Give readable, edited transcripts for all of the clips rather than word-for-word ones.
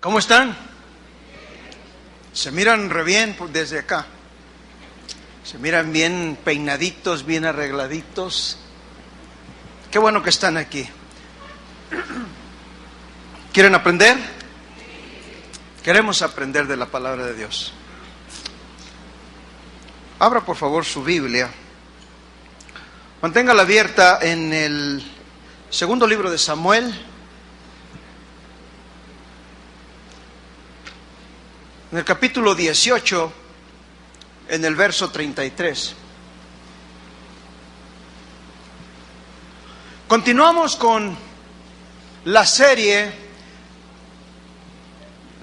¿Cómo están? Se miran re bien desde acá. Se miran bien peinaditos, bien arregladitos. Qué bueno que están aquí. ¿Quieren aprender? Queremos aprender de la palabra de Dios. Abra por favor su Biblia. Manténgala abierta en el segundo libro de Samuel. En el capítulo 18, en el verso 33. Continuamos con la serie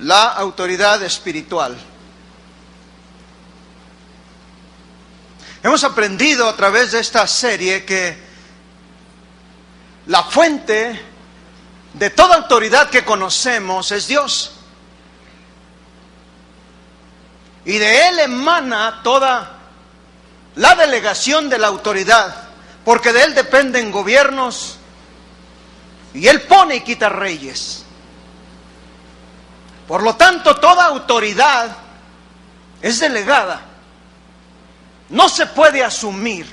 La autoridad espiritual. Hemos aprendido a través de esta serie que la fuente de toda autoridad que conocemos es Dios. Y de Él emana toda la delegación de la autoridad, porque de Él dependen gobiernos, y Él pone y quita reyes. Por lo tanto, toda autoridad es delegada, no se puede asumir.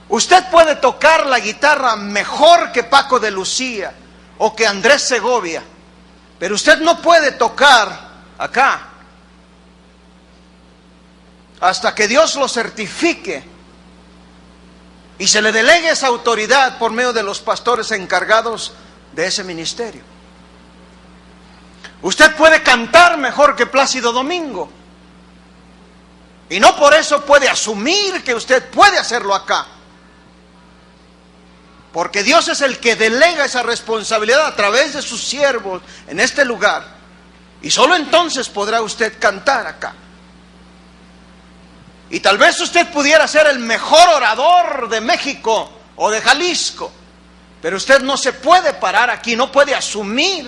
Usted puede tocar la guitarra mejor que Paco de Lucía o que Andrés Segovia, pero usted no puede tocar acá hasta que Dios lo certifique y se le delegue esa autoridad por medio de los pastores encargados de ese ministerio. Usted puede cantar mejor que Plácido Domingo y no por eso puede asumir que usted puede hacerlo acá, porque Dios es el que delega esa responsabilidad a través de sus siervos en este lugar, y solo entonces podrá usted cantar acá. Y tal vez usted pudiera ser el mejor orador de México o de Jalisco, pero usted no se puede parar aquí, no puede asumir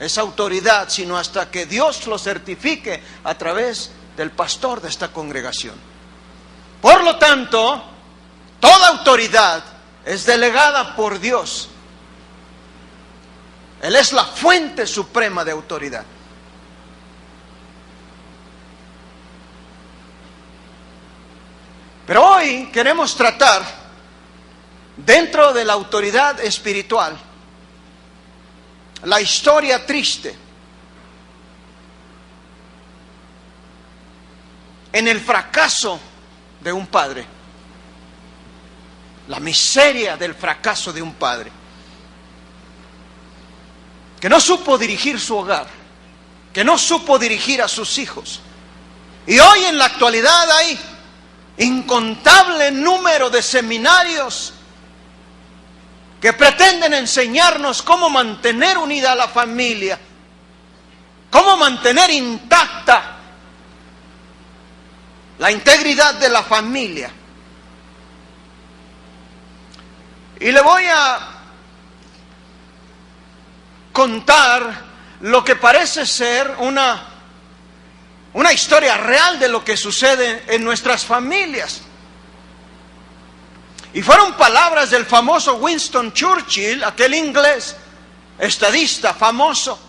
esa autoridad, sino hasta que Dios lo certifique a través del pastor de esta congregación. Por lo tanto, toda autoridad es delegada por Dios. Él es la fuente suprema de autoridad. Pero hoy queremos tratar, dentro de la autoridad espiritual, la historia triste en el fracaso de un padre. La miseria del fracaso de un padre que no supo dirigir su hogar, que no supo dirigir a sus hijos. Y hoy en la actualidad hay incontable número de seminarios que pretenden enseñarnos cómo mantener unida a la familia, cómo mantener intacta la integridad de la familia. Y le voy a contar lo que parece ser una historia real de lo que sucede en nuestras familias. Y fueron palabras del famoso Winston Churchill, aquel inglés estadista famoso,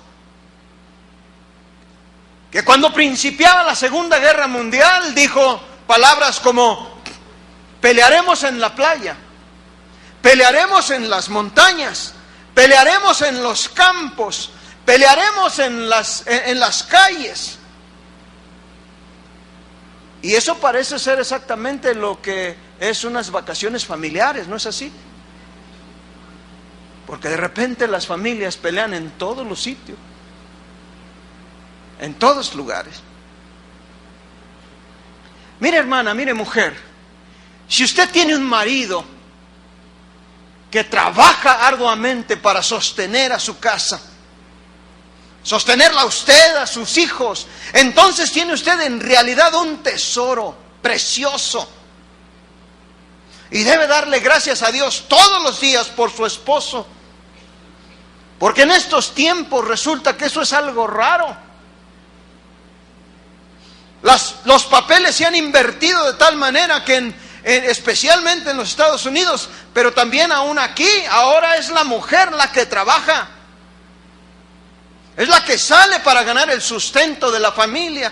que cuando principiaba la Segunda Guerra Mundial dijo palabras como: pelearemos en la playa, pelearemos en las montañas, pelearemos en los campos, pelearemos en las calles. Y eso parece ser exactamente lo que es unas vacaciones familiares, ¿no es así? Porque de repente las familias pelean en todos los sitios, en todos lugares. Mire, hermana, mire, mujer, si usted tiene un marido que trabaja arduamente para sostener a su casa, sostenerla a usted, a sus hijos, entonces tiene usted en realidad un tesoro precioso. Y debe darle gracias a Dios todos los días por su esposo, porque en estos tiempos resulta que eso es algo raro. Los papeles se han invertido de tal manera que especialmente en los Estados Unidos, pero también aún aquí. Ahora es la mujer la que trabaja, es la que sale para ganar el sustento de la familia.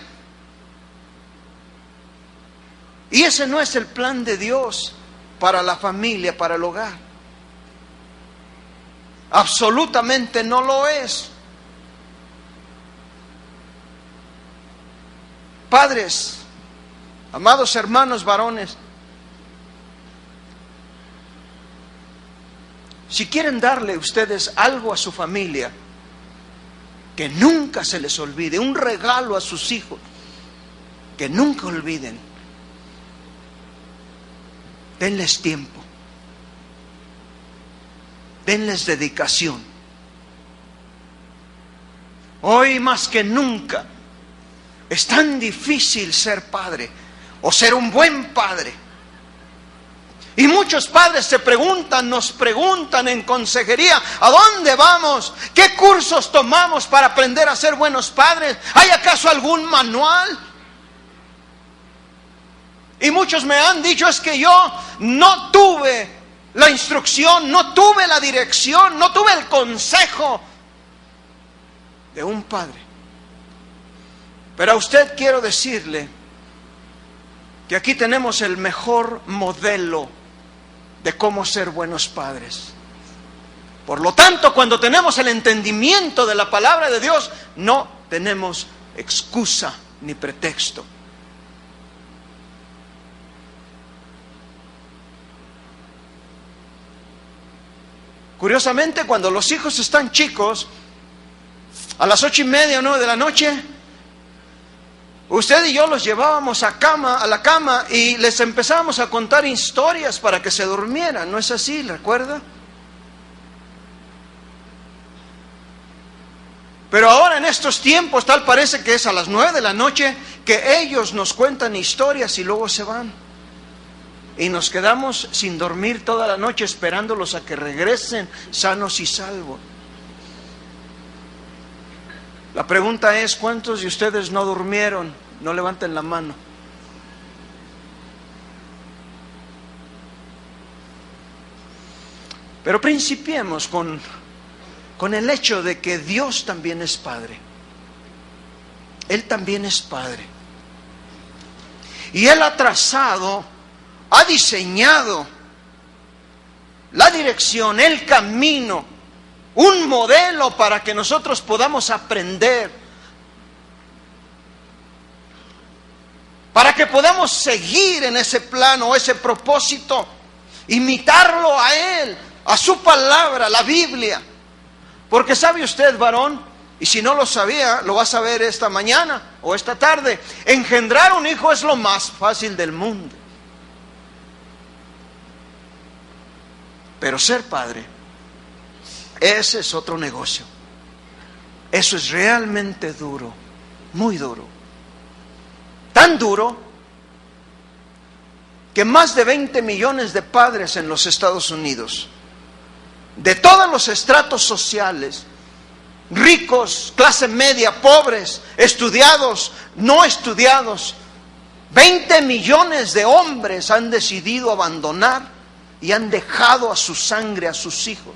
Y ese no es el plan de Dios para la familia, para el hogar. Absolutamente no lo es. Padres, amados hermanos varones, si quieren darle ustedes algo a su familia, que nunca se les olvide, un regalo a sus hijos, que nunca olviden, denles tiempo, denles dedicación. Hoy más que nunca es tan difícil ser padre o ser un buen padre. Y muchos padres se preguntan, nos preguntan en consejería, ¿a dónde vamos? ¿Qué cursos tomamos para aprender a ser buenos padres? ¿Hay acaso algún manual? Y muchos me han dicho, es que yo no tuve la instrucción, no tuve la dirección, no tuve el consejo de un padre. Pero a usted quiero decirle que aquí tenemos el mejor modelo de cómo ser buenos padres. Por lo tanto, cuando tenemos el entendimiento de la palabra de Dios, no tenemos excusa ni pretexto. Curiosamente, cuando los hijos están chicos, a las 8:30 o 9 de la noche, usted y yo los llevábamos a la cama y les empezábamos a contar historias para que se durmieran. ¿No es así? ¿Recuerda? Pero ahora en estos tiempos tal parece que es a las 9 de la noche que ellos nos cuentan historias y luego se van. Y nos quedamos sin dormir toda la noche esperándolos a que regresen sanos y salvos. La pregunta es, ¿cuántos de ustedes no durmieron? No levanten la mano. Pero principiemos con el hecho de que Dios también es Padre. Él también es Padre. Y Él ha trazado, ha diseñado la dirección, el camino, un modelo para que nosotros podamos aprender, para que podamos seguir en ese plano, ese propósito, imitarlo a Él, a su palabra, la Biblia. Porque sabe usted, varón, y si no lo sabía, lo va a saber esta mañana o esta tarde, engendrar un hijo es lo más fácil del mundo. Pero ser padre, ese es otro negocio. Eso es realmente duro, muy duro. Tan duro que más de 20 millones de padres en los Estados Unidos, de todos los estratos sociales, ricos, clase media, pobres, estudiados, no estudiados, 20 millones de hombres han decidido abandonar y han dejado a su sangre, a sus hijos.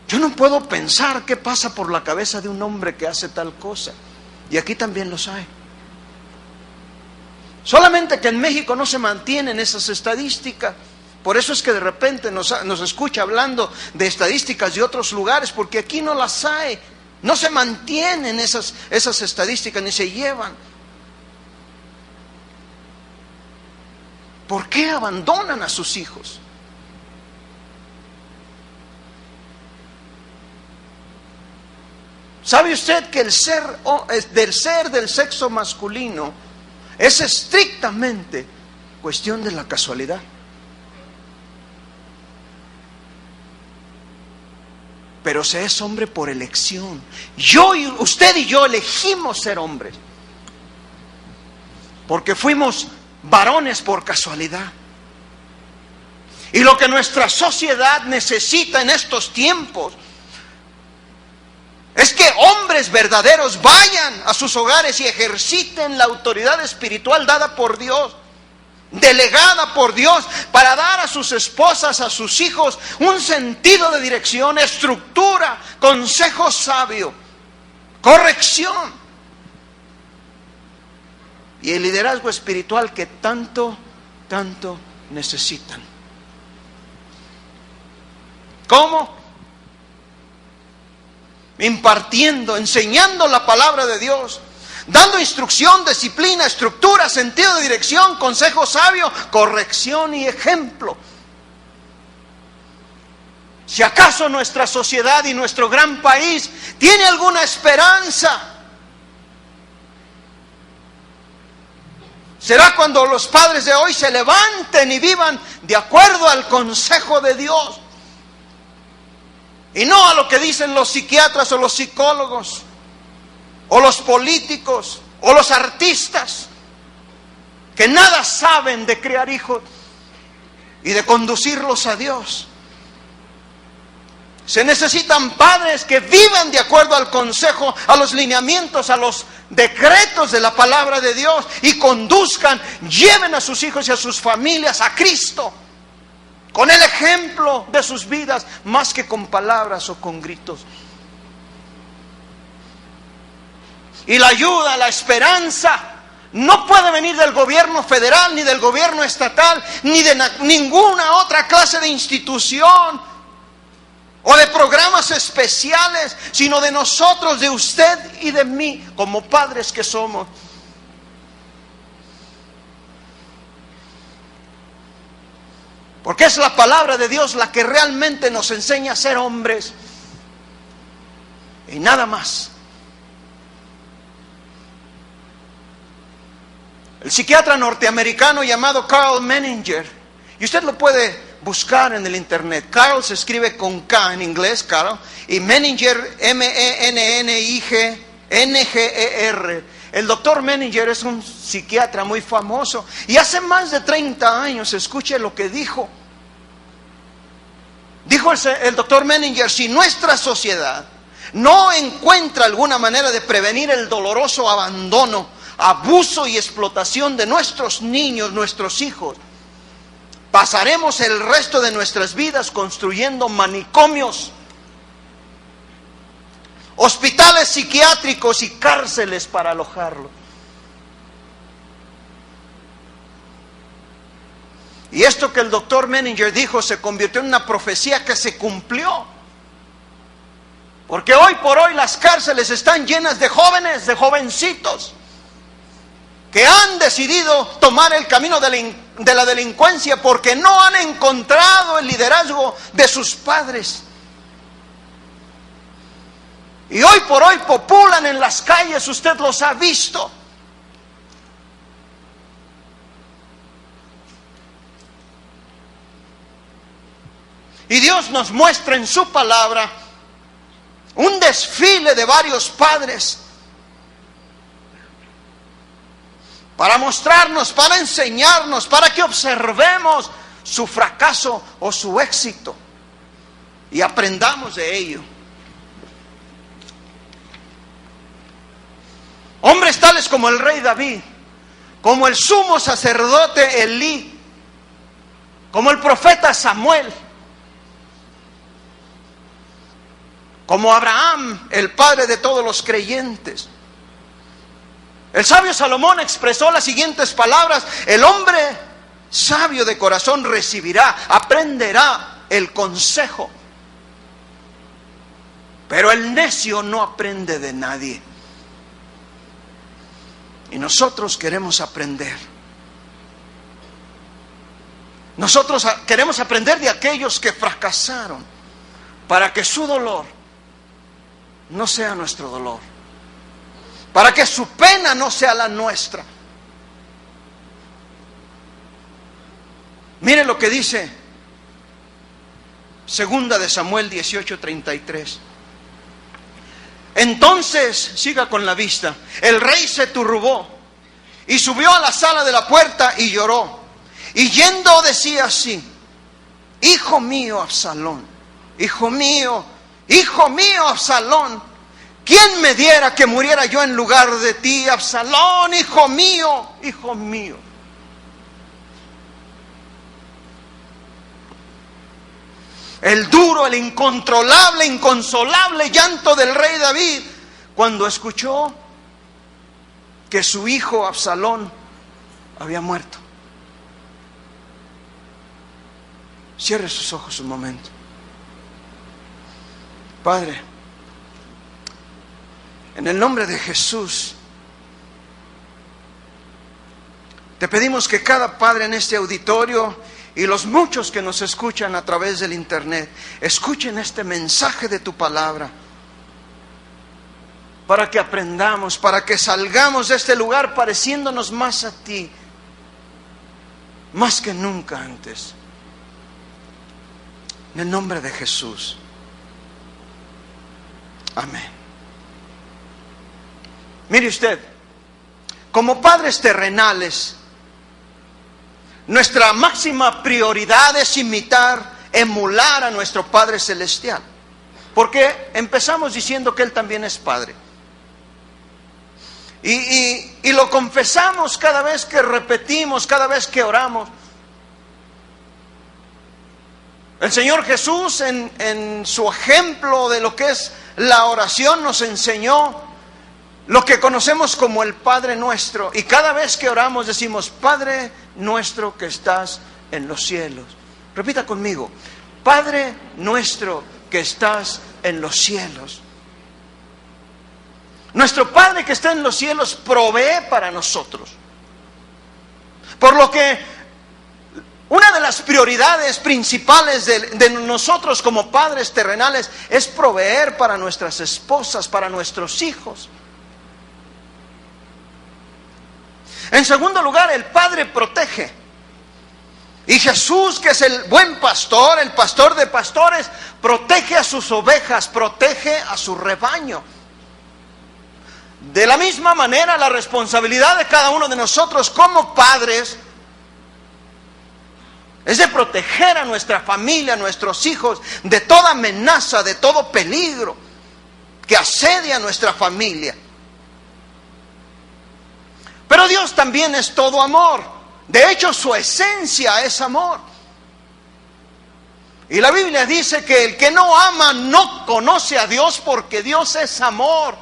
Yo no puedo pensar qué pasa por la cabeza de un hombre que hace tal cosa. Y aquí también los hay. Solamente que en México no se mantienen esas estadísticas. Por eso es que de repente nos escucha hablando de estadísticas de otros lugares, porque aquí no las hay. No se mantienen esas estadísticas ni se llevan. ¿Por qué abandonan a sus hijos? ¿Sabe usted que el ser del sexo masculino es estrictamente cuestión de la casualidad? Pero se es hombre por elección. Usted y yo elegimos ser hombres, porque fuimos varones por casualidad. Y lo que nuestra sociedad necesita en estos tiempos es que hombres verdaderos vayan a sus hogares y ejerciten la autoridad espiritual dada por Dios, delegada por Dios, para dar a sus esposas, a sus hijos, un sentido de dirección, estructura, consejo sabio, corrección y el liderazgo espiritual que tanto necesitan. ¿Cómo? Impartiendo, enseñando la palabra de Dios, dando instrucción, disciplina, estructura, sentido de dirección, consejo sabio, corrección y ejemplo. Si acaso nuestra sociedad y nuestro gran país tiene alguna esperanza, será cuando los padres de hoy se levanten y vivan de acuerdo al consejo de Dios, y no a lo que dicen los psiquiatras o los psicólogos, o los políticos, o los artistas, que nada saben de criar hijos y de conducirlos a Dios. Se necesitan padres que vivan de acuerdo al consejo, a los lineamientos, a los decretos de la palabra de Dios, y conduzcan, lleven a sus hijos y a sus familias a Cristo, con el ejemplo de sus vidas, más que con palabras o con gritos. Y la ayuda, la esperanza, no puede venir del gobierno federal, ni del gobierno estatal, ni de ninguna otra clase de institución o de programas especiales, sino de nosotros, de usted y de mí, como padres que somos. Porque es la palabra de Dios la que realmente nos enseña a ser hombres, y nada más. El psiquiatra norteamericano llamado Carl Menninger, y usted lo puede buscar en el internet. Carl se escribe con K en inglés, Carl, y Menninger, Menninger. El doctor Menninger es un psiquiatra muy famoso, y hace más de 30 años, escuche lo que dijo. Dijo el doctor Menninger: si nuestra sociedad no encuentra alguna manera de prevenir el doloroso abandono, abuso y explotación de nuestros niños, nuestros hijos, pasaremos el resto de nuestras vidas construyendo manicomios, hospitales psiquiátricos y cárceles para alojarlos. Y esto que el doctor Menninger dijo se convirtió en una profecía que se cumplió. Porque hoy por hoy las cárceles están llenas de jóvenes, de jovencitos, que han decidido tomar el camino de la delincuencia porque no han encontrado el liderazgo de sus padres. Y hoy por hoy populan en las calles, usted los ha visto. Y Dios nos muestra en su palabra un desfile de varios padres para mostrarnos, para enseñarnos, para que observemos su fracaso o su éxito y aprendamos de ello. Hombres tales como el rey David, como el sumo sacerdote Elí, como el profeta Samuel, como Abraham, el padre de todos los creyentes. El sabio Salomón expresó las siguientes palabras: el hombre sabio de corazón recibirá, aprenderá el consejo, pero el necio no aprende de nadie. Y nosotros queremos aprender. Nosotros queremos aprender de aquellos que fracasaron, para que su dolor no sea nuestro dolor, para que su pena no sea la nuestra. Mire lo que dice Segunda de Samuel 18:33. Entonces, siga con la vista, el rey se turbó y subió a la sala de la puerta y lloró, y yendo decía así: hijo mío Absalón, hijo mío Absalón, ¿quién me diera que muriera yo en lugar de ti, Absalón, hijo mío, hijo mío? El duro, el incontrolable, inconsolable llanto del rey David cuando escuchó que su hijo Absalón había muerto. Cierre sus ojos un momento. Padre, en el nombre de Jesús, te pedimos que cada padre en este auditorio y los muchos que nos escuchan a través del internet, escuchen este mensaje de tu palabra, para que aprendamos, para que salgamos de este lugar pareciéndonos más a ti, más que nunca antes. En el nombre de Jesús. Amén. Mire usted, como padres terrenales, nuestra máxima prioridad es imitar, emular a nuestro Padre Celestial. Porque empezamos diciendo que Él también es Padre. Y lo confesamos cada vez que repetimos, cada vez que oramos. El Señor Jesús en su ejemplo de lo que es la oración nos enseñó lo que conocemos como el Padre Nuestro. Y cada vez que oramos decimos, Padre Nuestro que estás en los cielos. Repita conmigo, Padre Nuestro que estás en los cielos. Nuestro Padre que está en los cielos provee para nosotros. Por lo que una de las prioridades principales de nosotros como padres terrenales es proveer para nuestras esposas, para nuestros hijos. En segundo lugar, el Padre protege. Y Jesús, que es el buen pastor, el pastor de pastores, protege a sus ovejas, protege a su rebaño. De la misma manera, la responsabilidad de cada uno de nosotros como padres es de proteger a nuestra familia, a nuestros hijos, de toda amenaza, de todo peligro que asedia a nuestra familia. Pero Dios también es todo amor. De hecho, su esencia es amor. Y la Biblia dice que el que no ama no conoce a Dios, porque Dios es amor.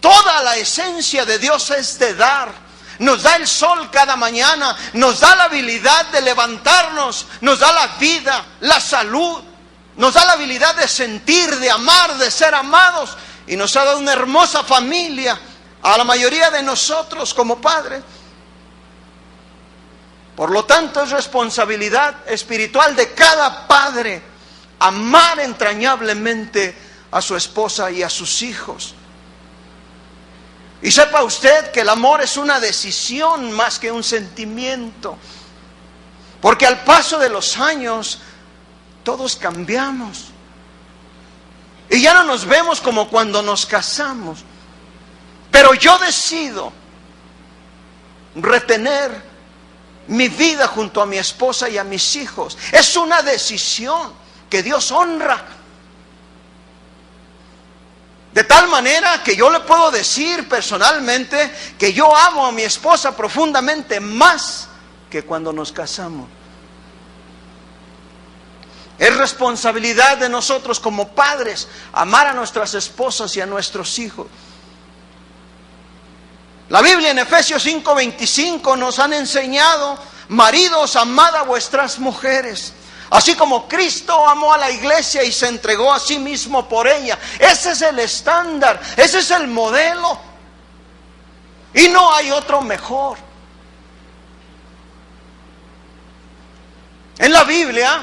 Toda la esencia de Dios es de dar. Nos da el sol cada mañana, nos da la habilidad de levantarnos, nos da la vida, la salud, nos da la habilidad de sentir, de amar, de ser amados, y nos ha dado una hermosa familia a la mayoría de nosotros como padres. Por lo tanto, es responsabilidad espiritual de cada padre amar entrañablemente a su esposa y a sus hijos. Y sepa usted que el amor es una decisión más que un sentimiento. Porque al paso de los años, todos cambiamos. Y ya no nos vemos como cuando nos casamos. Pero yo decido retener mi vida junto a mi esposa y a mis hijos. Es una decisión que Dios honra. De tal manera que yo le puedo decir personalmente que yo amo a mi esposa profundamente más que cuando nos casamos. Es responsabilidad de nosotros como padres amar a nuestras esposas y a nuestros hijos. La Biblia en Efesios 5:25 nos han enseñado: maridos, amad a vuestras mujeres, así como Cristo amó a la iglesia y se entregó a sí mismo por ella. Ese es el estándar, ese es el modelo. Y no hay otro mejor. En la Biblia,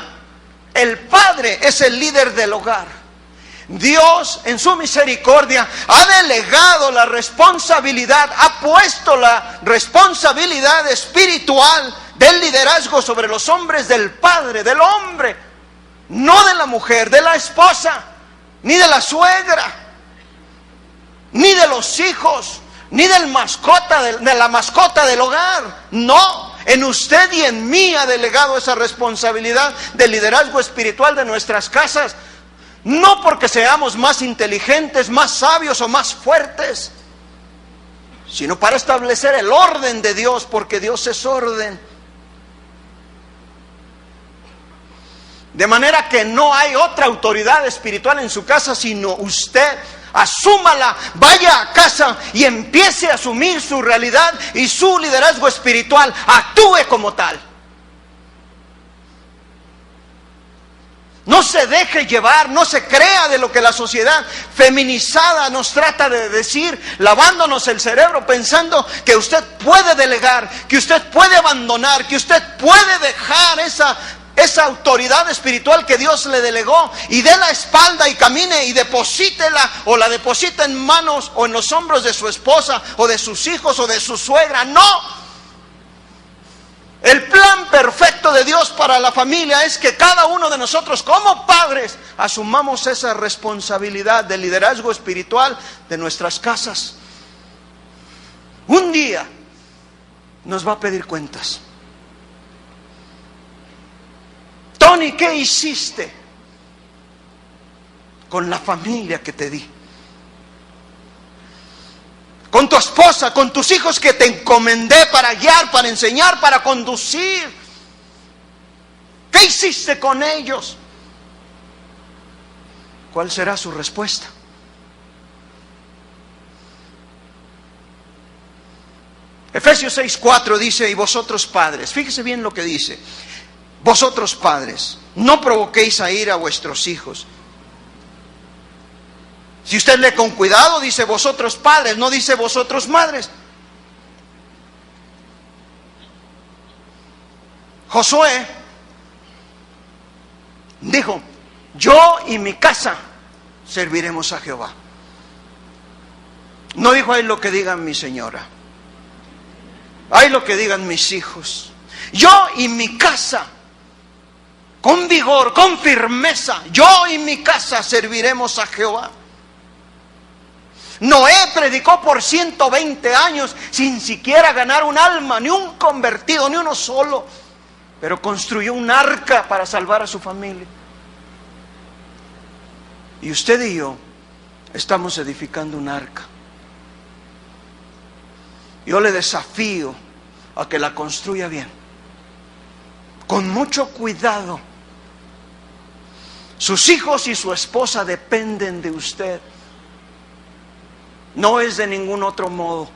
el padre es el líder del hogar. Dios, en su misericordia, ha delegado la responsabilidad, ha puesto la responsabilidad espiritual del liderazgo sobre los hombres del padre, del hombre, no de la mujer, de la esposa, ni de la suegra, ni de los hijos, ni del mascota, de la mascota del hogar. No, en usted y en mí ha delegado esa responsabilidad del liderazgo espiritual de nuestras casas. No porque seamos más inteligentes, más sabios o más fuertes, sino para establecer el orden de Dios, porque Dios es orden. De manera que no hay otra autoridad espiritual en su casa, sino usted. Asúmala, vaya a casa y empiece a asumir su realidad y su liderazgo espiritual. Actúe como tal. No se deje llevar, no se crea de lo que la sociedad feminizada nos trata de decir, lavándonos el cerebro, pensando que usted puede delegar, que usted puede abandonar, que usted puede dejar esa autoridad espiritual que Dios le delegó y dé la espalda y camine y deposítela, o la deposita en manos o en los hombros de su esposa o de sus hijos o de su suegra. No. El plan perfecto de Dios para la familia es que cada uno de nosotros como padres asumamos esa responsabilidad del liderazgo espiritual de nuestras casas. Un día nos va a pedir cuentas. Tony, ¿qué hiciste con la familia que te di? Con tu esposa, con tus hijos que te encomendé para guiar, para enseñar, para conducir. ¿Qué hiciste con ellos? ¿Cuál será su respuesta? Efesios 6:4 dice: y vosotros padres, fíjese bien lo que dice, vosotros padres, no provoquéis a ira a vuestros hijos. Si usted lee con cuidado, dice vosotros padres, no dice vosotros madres. Josué dijo: yo y mi casa serviremos a Jehová. No dijo: ay, lo que digan mi señora, ay, lo que digan mis hijos. Yo y mi casa, con vigor, con firmeza, yo y mi casa serviremos a Jehová. Noé predicó por 120 años sin siquiera ganar un alma, ni un convertido, ni uno solo, pero construyó un arca para salvar a su familia. Y usted y yo estamos edificando un arca. Yo le desafío a que la construya bien, con mucho cuidado. Sus hijos y su esposa dependen de usted. No es de ningún otro modo.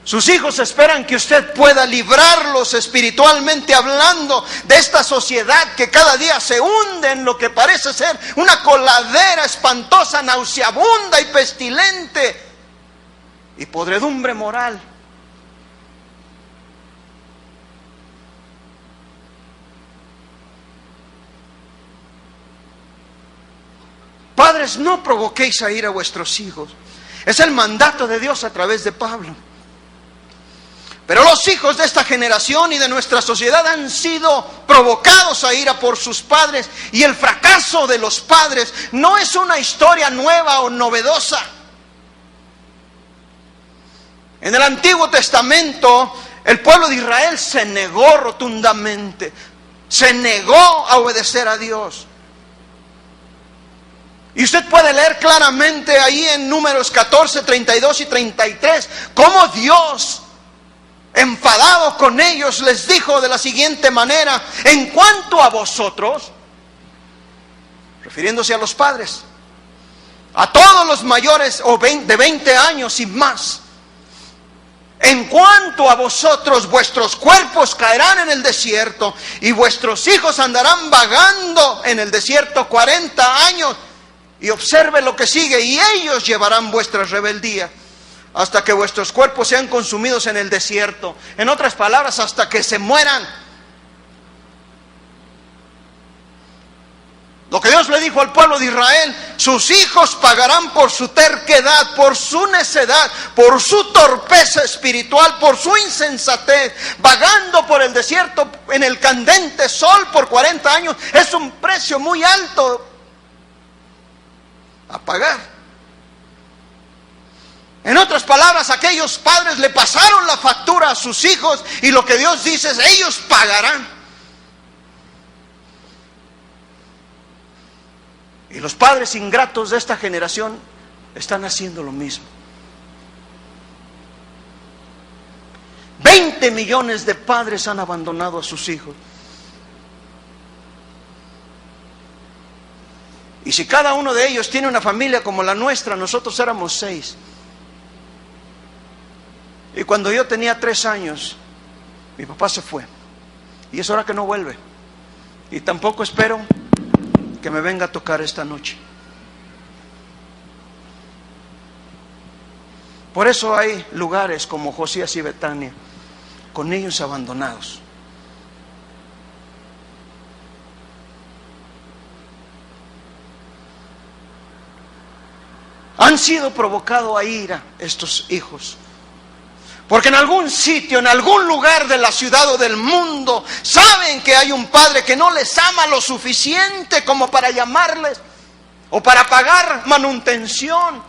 Sus hijos esperan que usted pueda librarlos espiritualmente hablando de esta sociedad que cada día se hunde en lo que parece ser una coladera espantosa, nauseabunda y pestilente y podredumbre moral. Padres, no provoquéis a ira a vuestros hijos. Es el mandato de Dios a través de Pablo. Pero los hijos de esta generación y de nuestra sociedad han sido provocados a ira por sus padres. Y el fracaso de los padres no es una historia nueva o novedosa. En el Antiguo Testamento, el pueblo de Israel se negó rotundamente. Se negó a obedecer a Dios. Y usted puede leer claramente ahí en Números 14, 32 y 33, cómo Dios, enfadado con ellos, les dijo de la siguiente manera: en cuanto a vosotros, refiriéndose a los padres, a todos los mayores de 20 años y más, en cuanto a vosotros, vuestros cuerpos caerán en el desierto y vuestros hijos andarán vagando en el desierto 40 años. Y observe lo que sigue: y ellos llevarán vuestras rebeldías hasta que vuestros cuerpos sean consumidos en el desierto. En otras palabras, hasta que se mueran. Lo que Dios le dijo al pueblo de Israel: sus hijos pagarán por su terquedad, por su necedad, por su torpeza espiritual, por su insensatez, vagando por el desierto en el candente sol por 40 años. Es un precio muy alto a pagar. En otras palabras, aquellos padres le pasaron la factura a sus hijos, y lo que Dios dice es: ellos pagarán. Y los padres ingratos de esta generación están haciendo lo mismo. 20 millones de padres han abandonado a sus hijos. Y si cada uno de ellos tiene una familia como la nuestra, nosotros éramos 6. Y cuando yo tenía 3 años, mi papá se fue. Y es hora que no vuelve. Y tampoco espero que me venga a tocar esta noche. Por eso hay lugares como Josías y Betania, con niños abandonados. Han sido provocados a ira estos hijos. Porque en algún sitio, en algún lugar de la ciudad o del mundo, saben que hay un padre que no les ama lo suficiente como para llamarles, o para pagar manutención,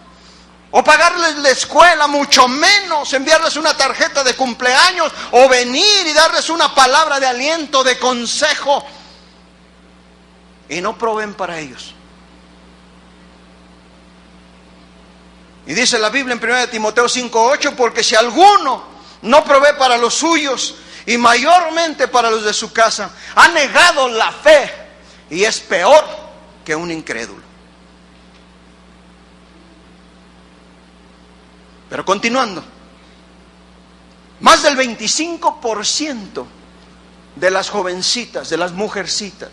o pagarles la escuela, mucho menos enviarles una tarjeta de cumpleaños, o venir y darles una palabra de aliento, de consejo, y no proveen para ellos. Y dice la Biblia en 1 Timoteo 5:8, porque si alguno no provee para los suyos, y mayormente para los de su casa, ha negado la fe, y es peor que un incrédulo. Pero continuando, más del 25% de las jovencitas, de las mujercitas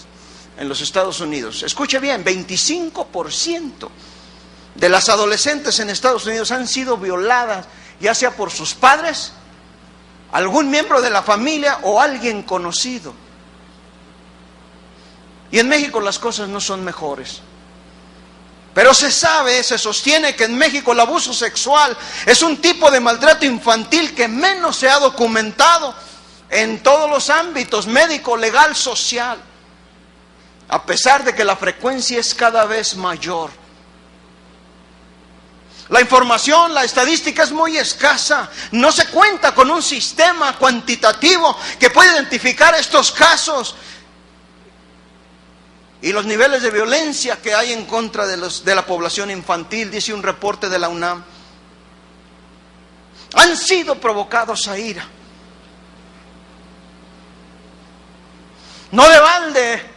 en los Estados Unidos, escuche bien, 25% de las adolescentes en Estados Unidos han sido violadas, ya sea por sus padres, algún miembro de la familia o alguien conocido. Y en México las cosas no son mejores. Pero se sostiene que en México el abuso sexual es un tipo de maltrato infantil que menos se ha documentado en todos los ámbitos, médico, legal, social, a pesar de que la frecuencia es cada vez mayor. La información, la estadística es muy escasa. No se cuenta con un sistema cuantitativo que pueda identificar estos casos y los niveles de violencia que hay en contra de la población infantil, dice un reporte de la UNAM. Han sido provocados a ira. No de balde,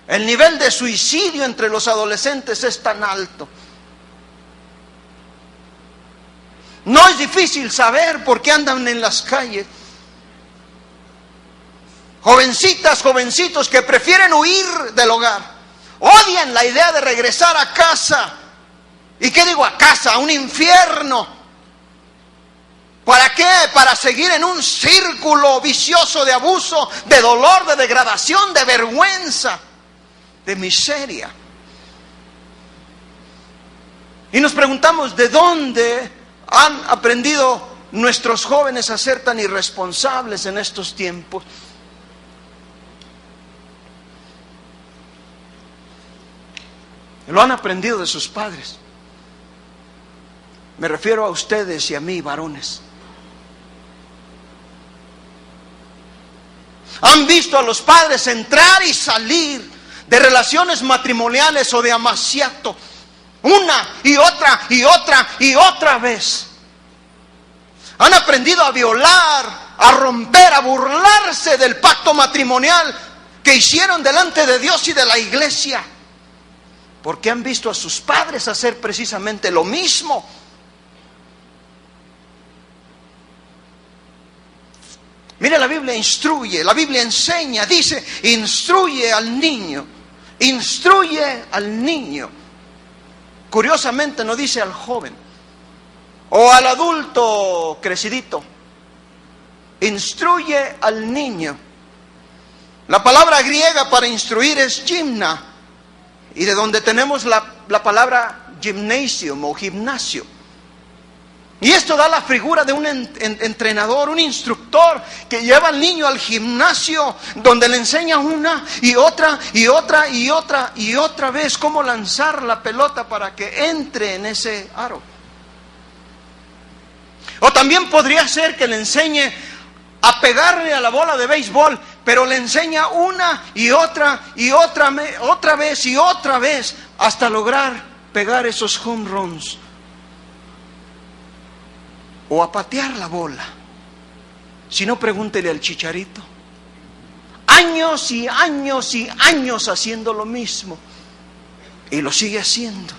el nivel de suicidio entre los adolescentes es tan alto. No es difícil saber por qué andan en las calles. Jovencitas, jovencitos que prefieren huir del hogar. Odian la idea de regresar a casa. ¿Y qué digo a casa? A un infierno. ¿Para qué? Para seguir en un círculo vicioso de abuso, de dolor, de degradación, de vergüenza, de miseria. Y nos preguntamos, ¿de dónde han aprendido nuestros jóvenes a ser tan irresponsables en estos tiempos? Lo han aprendido de sus padres. Me refiero a ustedes y a mí, varones. Han visto a los padres entrar y salir de relaciones matrimoniales o de amaciato, una y otra y otra y otra vez. Han aprendido a violar, a romper, a burlarse del pacto matrimonial que hicieron delante de Dios y de la iglesia, porque han visto a sus padres hacer precisamente lo mismo. Mire, la Biblia instruye, la Biblia enseña, dice, instruye al niño, instruye al niño. Curiosamente no dice al joven o al adulto crecidito, instruye al niño. La palabra griega para instruir es gimna, y de donde tenemos la palabra gymnasium o gimnasio. Y esto da la figura de un entrenador, un instructor que lleva al niño al gimnasio, donde le enseña una y otra y otra y otra y otra vez cómo lanzar la pelota para que entre en ese aro. O también podría ser que le enseñe a pegarle a la bola de béisbol, pero le enseña una y otra vez y otra vez hasta lograr pegar esos home runs o a patear la bola. Si no, pregúntele al Chicharito. Años y años y años haciendo lo mismo y lo sigue haciendo,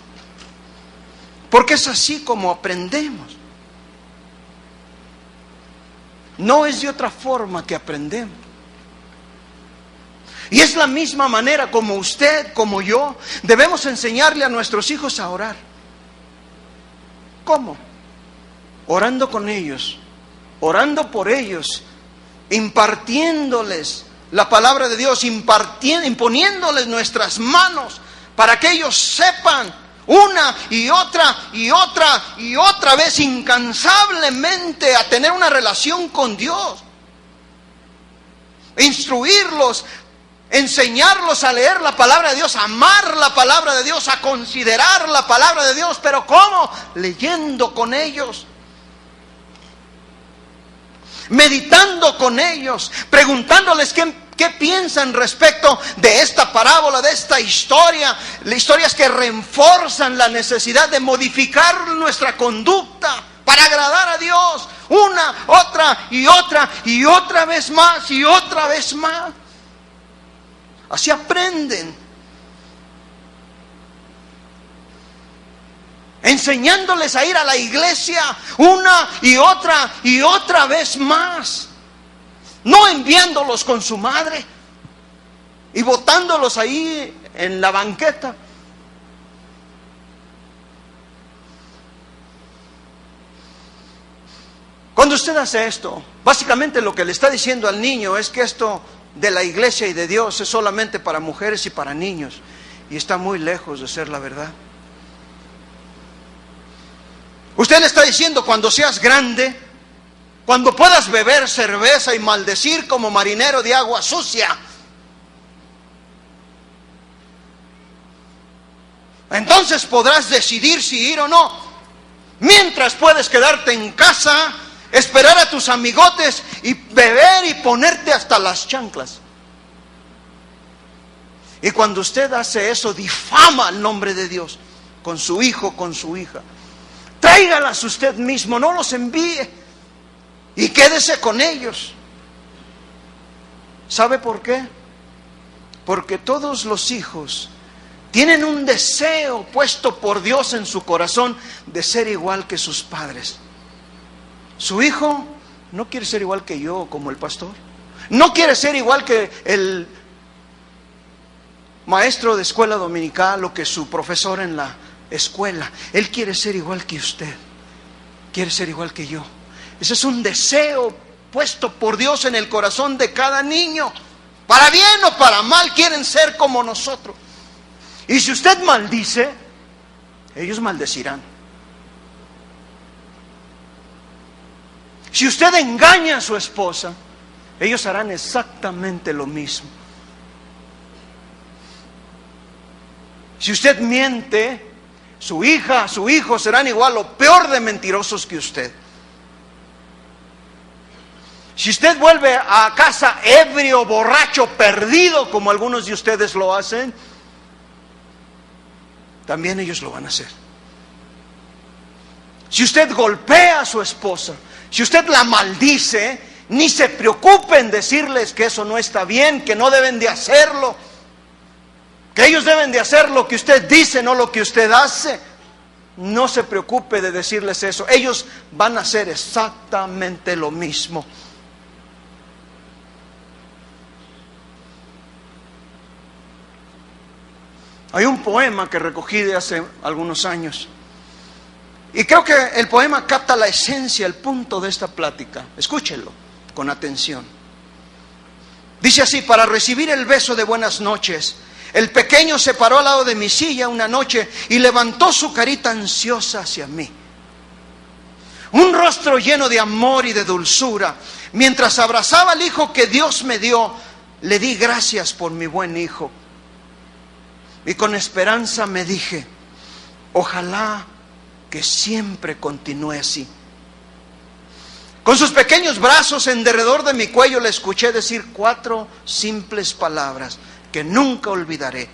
porque es así como aprendemos. No es de otra forma que aprendemos. Y es la misma manera como usted, como yo, debemos enseñarle a nuestros hijos a orar. ¿Cómo? Orando con ellos, orando por ellos, impartiéndoles la palabra de Dios, imponiéndoles nuestras manos para que ellos sepan una y otra vez incansablemente a tener una relación con Dios. Instruirlos, enseñarlos a leer la palabra de Dios, a amar la palabra de Dios, a considerar la palabra de Dios. ¿Pero cómo? Leyendo con ellos, meditando con ellos, preguntándoles qué piensan respecto de esta parábola, de esta historia. Historias que reforzan la necesidad de modificar nuestra conducta para agradar a Dios, una, otra y otra vez más y otra vez más. Así aprenden. Enseñándoles a ir a la iglesia una y otra vez más. No enviándolos con su madre y botándolos ahí en la banqueta. Cuando usted hace esto, básicamente lo que le está diciendo al niño es que esto de la iglesia y de Dios es solamente para mujeres y para niños, y está muy lejos de ser la verdad. Usted le está diciendo: cuando seas grande, cuando puedas beber cerveza y maldecir como marinero de agua sucia, entonces podrás decidir si ir o no. Mientras puedes quedarte en casa, esperar a tus amigotes y beber y ponerte hasta las chanclas. Y cuando usted hace eso, difama el nombre de Dios con su hijo, con su hija. Tráigalas usted mismo, no los envíe y quédese con ellos. ¿Sabe por qué? Porque todos los hijos tienen un deseo puesto por Dios en su corazón de ser igual que sus padres. Su hijo no quiere ser igual que yo, como el pastor. No quiere ser igual que el maestro de escuela dominical o que su profesor en la escuela. Él quiere ser igual que usted. Quiere ser igual que yo. Ese es un deseo puesto por Dios en el corazón de cada niño. Para bien o para mal, quieren ser como nosotros. Y si usted maldice, ellos maldecirán. Si usted engaña a su esposa, ellos harán exactamente lo mismo. Si usted miente, su hija, su hijo serán igual o peor de mentirosos que usted. Si usted vuelve a casa ebrio, borracho, perdido, como algunos de ustedes lo hacen, también ellos lo van a hacer. Si usted golpea a su esposa, si usted la maldice, ni se preocupe en decirles que eso no está bien, que no deben de hacerlo, que ellos deben de hacer lo que usted dice, no lo que usted hace. No se preocupe de decirles eso. Ellos van a hacer exactamente lo mismo. Hay un poema que recogí de hace algunos años, y creo que el poema capta la esencia, el punto de esta plática. Escúchenlo con atención. Dice así: para recibir el beso de buenas noches, el pequeño se paró al lado de mi silla una noche y levantó su carita ansiosa hacia mí. Un rostro lleno de amor y de dulzura. Mientras abrazaba al hijo que Dios me dio, le di gracias por mi buen hijo. Y con esperanza me dije: ojalá que siempre continúe así. Con sus pequeños brazos en derredor de mi cuello le escuché decir 4 simples palabras que nunca olvidaré.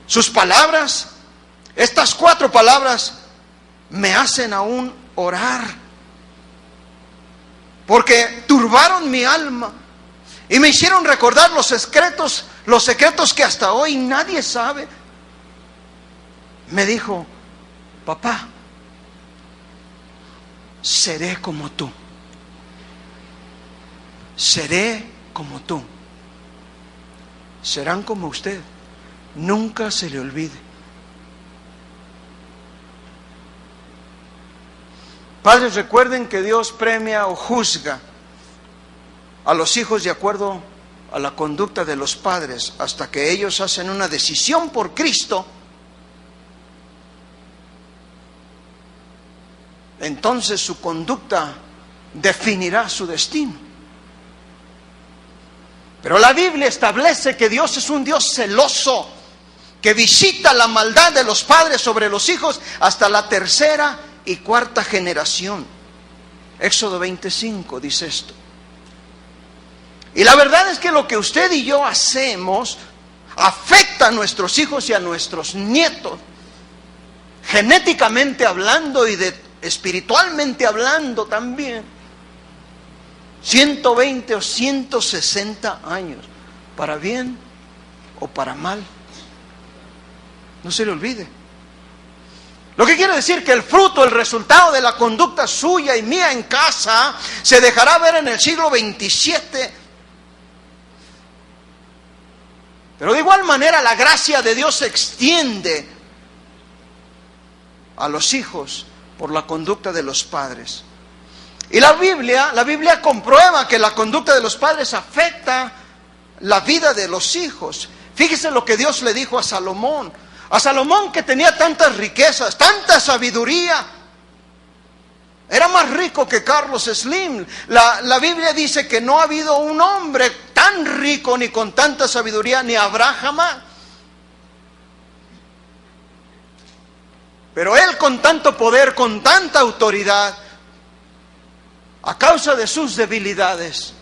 Sus palabras, estas 4 palabras, me hacen aún orar, porque turbaron mi alma y me hicieron recordar los secretos que hasta hoy nadie sabe. Me dijo: papá, seré como tú. Seré como tú. Serán como usted. Nunca se le olvide. Padres, recuerden que Dios premia o juzga a los hijos de acuerdo a la conducta de los padres, hasta que ellos hacen una decisión por Cristo. Entonces su conducta definirá su destino. Pero la Biblia establece que Dios es un Dios celoso, que visita la maldad de los padres sobre los hijos hasta la 3ª y 4ª generación. Éxodo 25 dice esto. Y la verdad es que lo que usted y yo hacemos afecta a nuestros hijos y a nuestros nietos, genéticamente hablando y espiritualmente hablando también. 120 o 160 años, para bien o para mal. No se le olvide. Lo que quiere decir que el fruto, el resultado de la conducta suya y mía en casa se dejará ver en el siglo XXVII. Pero de igual manera la gracia de Dios se extiende a los hijos por la conducta de los padres. Y la Biblia comprueba que la conducta de los padres afecta la vida de los hijos. Fíjese lo que Dios le dijo a Salomón. A Salomón, que tenía tantas riquezas, tanta sabiduría. Era más rico que Carlos Slim. La Biblia dice que no ha habido un hombre tan rico ni con tanta sabiduría, ni habrá jamás. Pero él, con tanto poder, con tanta autoridad, a causa de sus debilidades,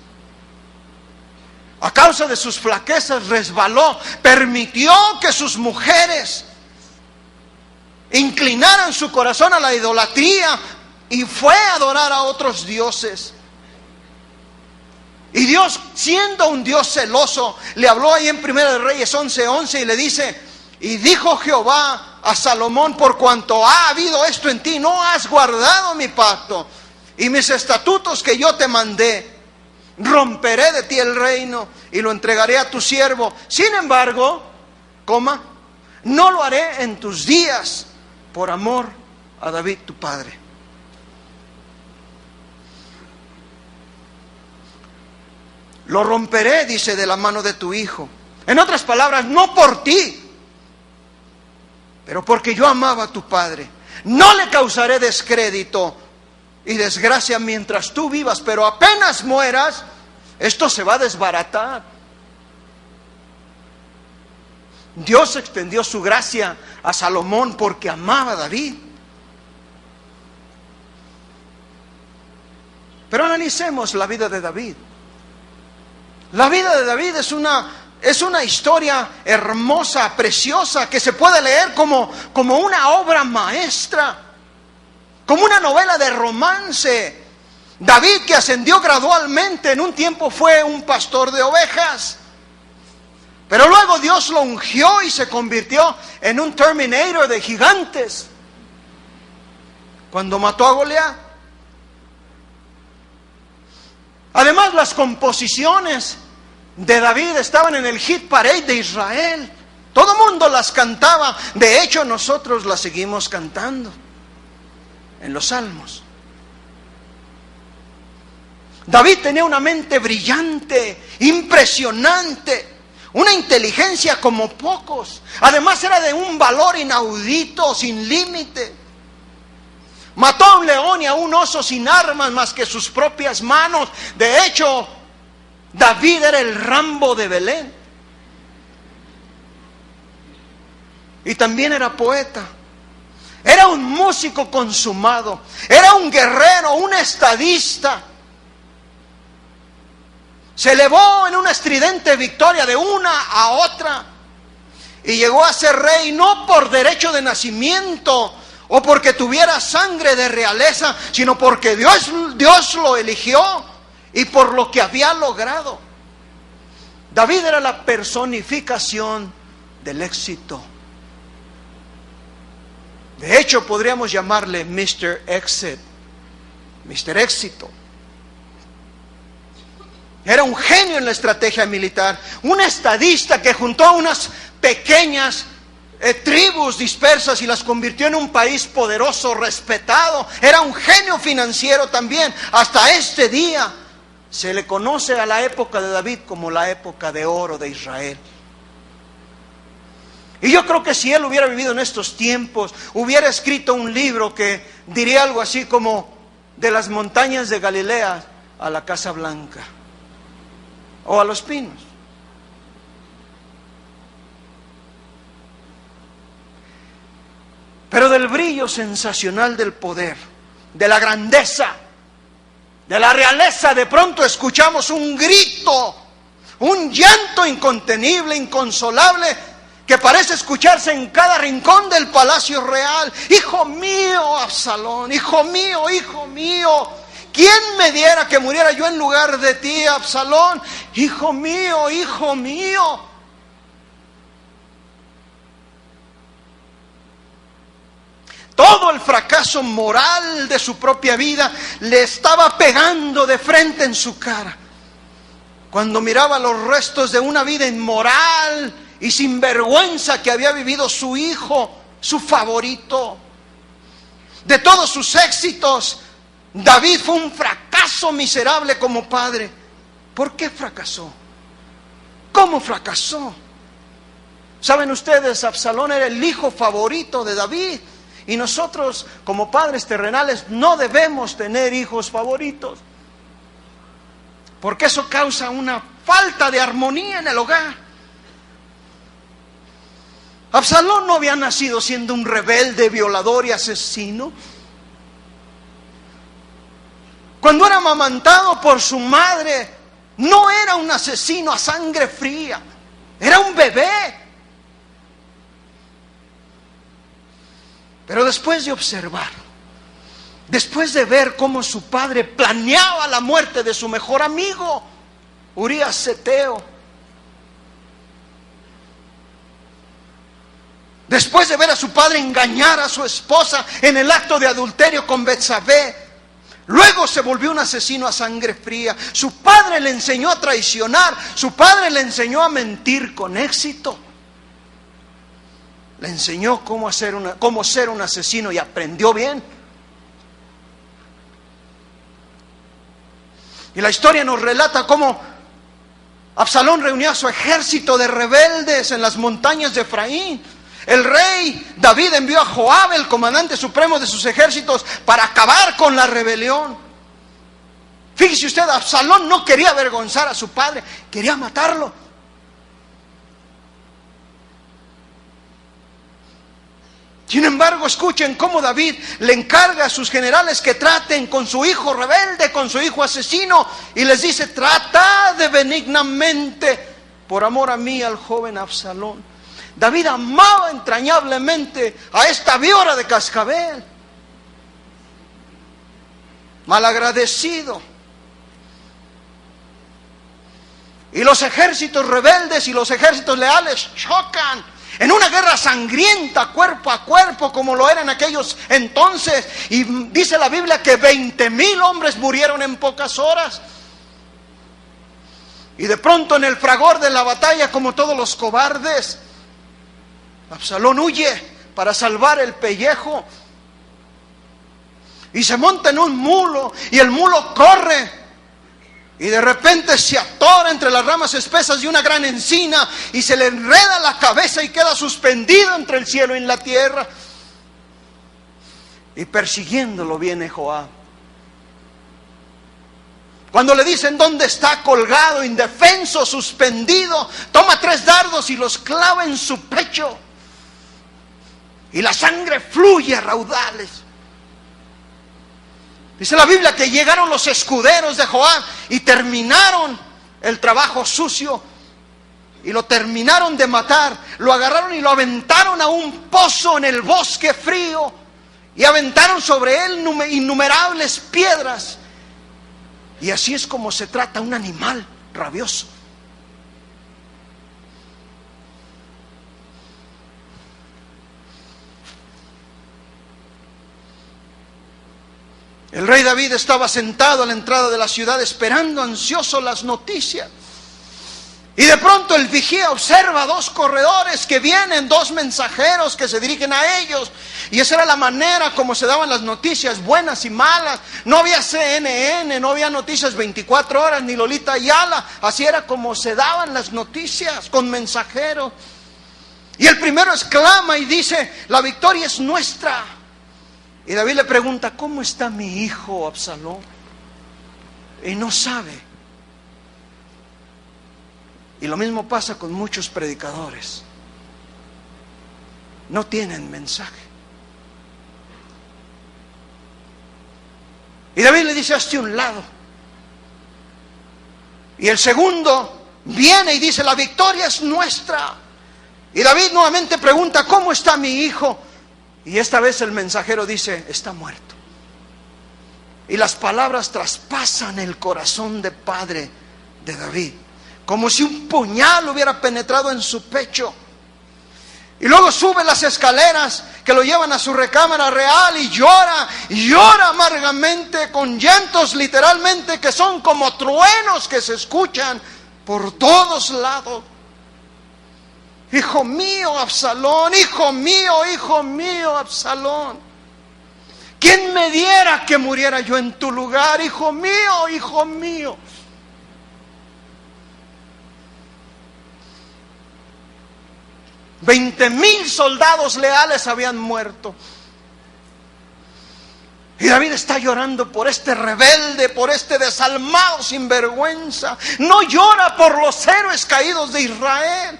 a causa de sus flaquezas, resbaló, permitió que sus mujeres inclinaran su corazón a la idolatría y fue a adorar a otros dioses. Y Dios, siendo un Dios celoso, le habló ahí en 1 Reyes 11:11 y le dice: y dijo Jehová a Salomón: por cuanto ha habido esto en ti, no has guardado mi pacto y mis estatutos que yo te mandé, romperé de ti el reino y lo entregaré a tu siervo. Sin embargo, no lo haré en tus días, por amor a David tu padre. Lo romperé, dice, de la mano de tu hijo. En otras palabras, no por ti, pero porque yo amaba a tu padre. No le causaré descrédito y desgracia mientras tú vivas, pero apenas mueras, esto se va a desbaratar. Dios extendió su gracia a Salomón porque amaba a David. Pero analicemos la vida de David. La vida de David es una historia hermosa, preciosa, que se puede leer como una obra maestra, como una novela de romance. David, que ascendió gradualmente, en un tiempo fue un pastor de ovejas, pero luego Dios lo ungió y se convirtió en un Terminator de gigantes cuando mató a Goliat. Además, las composiciones de David estaban en el hit parade de Israel. Todo el mundo las cantaba. De hecho, nosotros las seguimos cantando en los salmos. David tenía una mente brillante, impresionante, una inteligencia como pocos. Además, era de un valor inaudito, sin límite. Mató a un león y a un oso sin armas más que sus propias manos. De hecho, David era el Rambo de Belén. Y también era poeta. Era un músico consumado, era un guerrero, un estadista. Se elevó en una estridente victoria de una a otra y llegó a ser rey no por derecho de nacimiento o porque tuviera sangre de realeza, sino porque Dios lo eligió y por lo que había logrado. David era la personificación del éxito. De hecho, podríamos llamarle Mr. Exit, Mr. Éxito. Era un genio en la estrategia militar, un estadista que juntó a unas pequeñas tribus dispersas y las convirtió en un país poderoso, respetado. Era un genio financiero también. Hasta este día se le conoce a la época de David como la época de oro de Israel. Y yo creo que si él hubiera vivido en estos tiempos, hubiera escrito un libro que diría algo así como de las montañas de Galilea a la Casa Blanca o a los Pinos. Pero del brillo sensacional del poder, de la grandeza, de la realeza, de pronto escuchamos un grito, un llanto incontenible, inconsolable, que parece escucharse en cada rincón del palacio real. Hijo mío, Absalón, hijo mío, hijo mío, ¿quién me diera que muriera yo en lugar de ti, Absalón? Hijo mío, hijo mío. Todo el fracaso moral de su propia vida le estaba pegando de frente en su cara. Cuando miraba los restos de una vida inmoral y sin vergüenza que había vivido su hijo, su favorito. De todos sus éxitos, David fue un fracaso miserable como padre. ¿Por qué fracasó? ¿Cómo fracasó? Saben ustedes, Absalón era el hijo favorito de David. Y nosotros, como padres terrenales, no debemos tener hijos favoritos, porque eso causa una falta de armonía en el hogar. Absalón no había nacido siendo un rebelde, violador y asesino. Cuando era amamantado por su madre, no era un asesino a sangre fría, era un bebé. Pero después de observar, después de ver cómo su padre planeaba la muerte de su mejor amigo, Urías Heteo, después de ver a su padre engañar a su esposa en el acto de adulterio con Betsabé, luego se volvió un asesino a sangre fría. Su padre le enseñó a traicionar, su padre le enseñó a mentir con éxito. Le enseñó cómo ser un asesino y aprendió bien. Y la historia nos relata cómo Absalón reunió a su ejército de rebeldes en las montañas de Efraín. El rey David envió a Joab, el comandante supremo de sus ejércitos, para acabar con la rebelión. Fíjese usted, Absalón no quería avergonzar a su padre, quería matarlo. Sin embargo, escuchen cómo David le encarga a sus generales que traten con su hijo rebelde, con su hijo asesino, y les dice: tratad de benignamente, por amor a mí, al joven Absalón. David amaba entrañablemente a esta víbora de cascabel, malagradecido. Y los ejércitos rebeldes y los ejércitos leales chocan en una guerra sangrienta, cuerpo a cuerpo, como lo era en aquellos entonces. Y dice la Biblia que 20,000 hombres murieron en pocas horas. Y de pronto, en el fragor de la batalla, como todos los cobardes, Absalón huye para salvar el pellejo. Y se monta en un mulo, y el mulo corre. Y de repente se atora entre las ramas espesas de una gran encina y se le enreda la cabeza y queda suspendido entre el cielo y la tierra. Y persiguiéndolo viene Joab. Cuando le dicen dónde está colgado, indefenso, suspendido, toma 3 dardos y los clava en su pecho. y la sangre fluye a raudales. Dice la Biblia que llegaron los escuderos de Joab y terminaron el trabajo sucio y lo terminaron de matar. Lo agarraron y lo aventaron a un pozo en el bosque frío y aventaron sobre él innumerables piedras. Y así es como se trata un animal rabioso. El rey David estaba sentado a la entrada de la ciudad esperando ansioso las noticias. Y de pronto el vigía observa dos corredores que vienen, dos mensajeros que se dirigen a ellos. Y esa era la manera como se daban las noticias, buenas y malas. No había CNN, no había noticias 24 horas, ni Lolita Ayala. Así era como se daban las noticias, con mensajeros. Y el primero exclama y dice: la victoria es nuestra. Y David le pregunta: ¿cómo está mi hijo Absalón? Y no sabe. Y lo mismo pasa con muchos predicadores. No tienen mensaje. Y David le dice: hazte un lado. Y el segundo viene y dice: la victoria es nuestra. Y David nuevamente pregunta: ¿cómo está mi hijo? Y esta vez el mensajero dice: está muerto. Y las palabras traspasan el corazón de padre de David, como si un puñal hubiera penetrado en su pecho. Y luego sube las escaleras que lo llevan a su recámara real y llora amargamente, con llantos literalmente que son como truenos que se escuchan por todos lados. Hijo mío, Absalón, hijo mío, Absalón. ¿Quién me diera que muriera yo en tu lugar, hijo mío, hijo mío? $20,000 soldados leales habían muerto. Y David está llorando por este rebelde, por este desalmado sinvergüenza. No llora por los héroes caídos de Israel.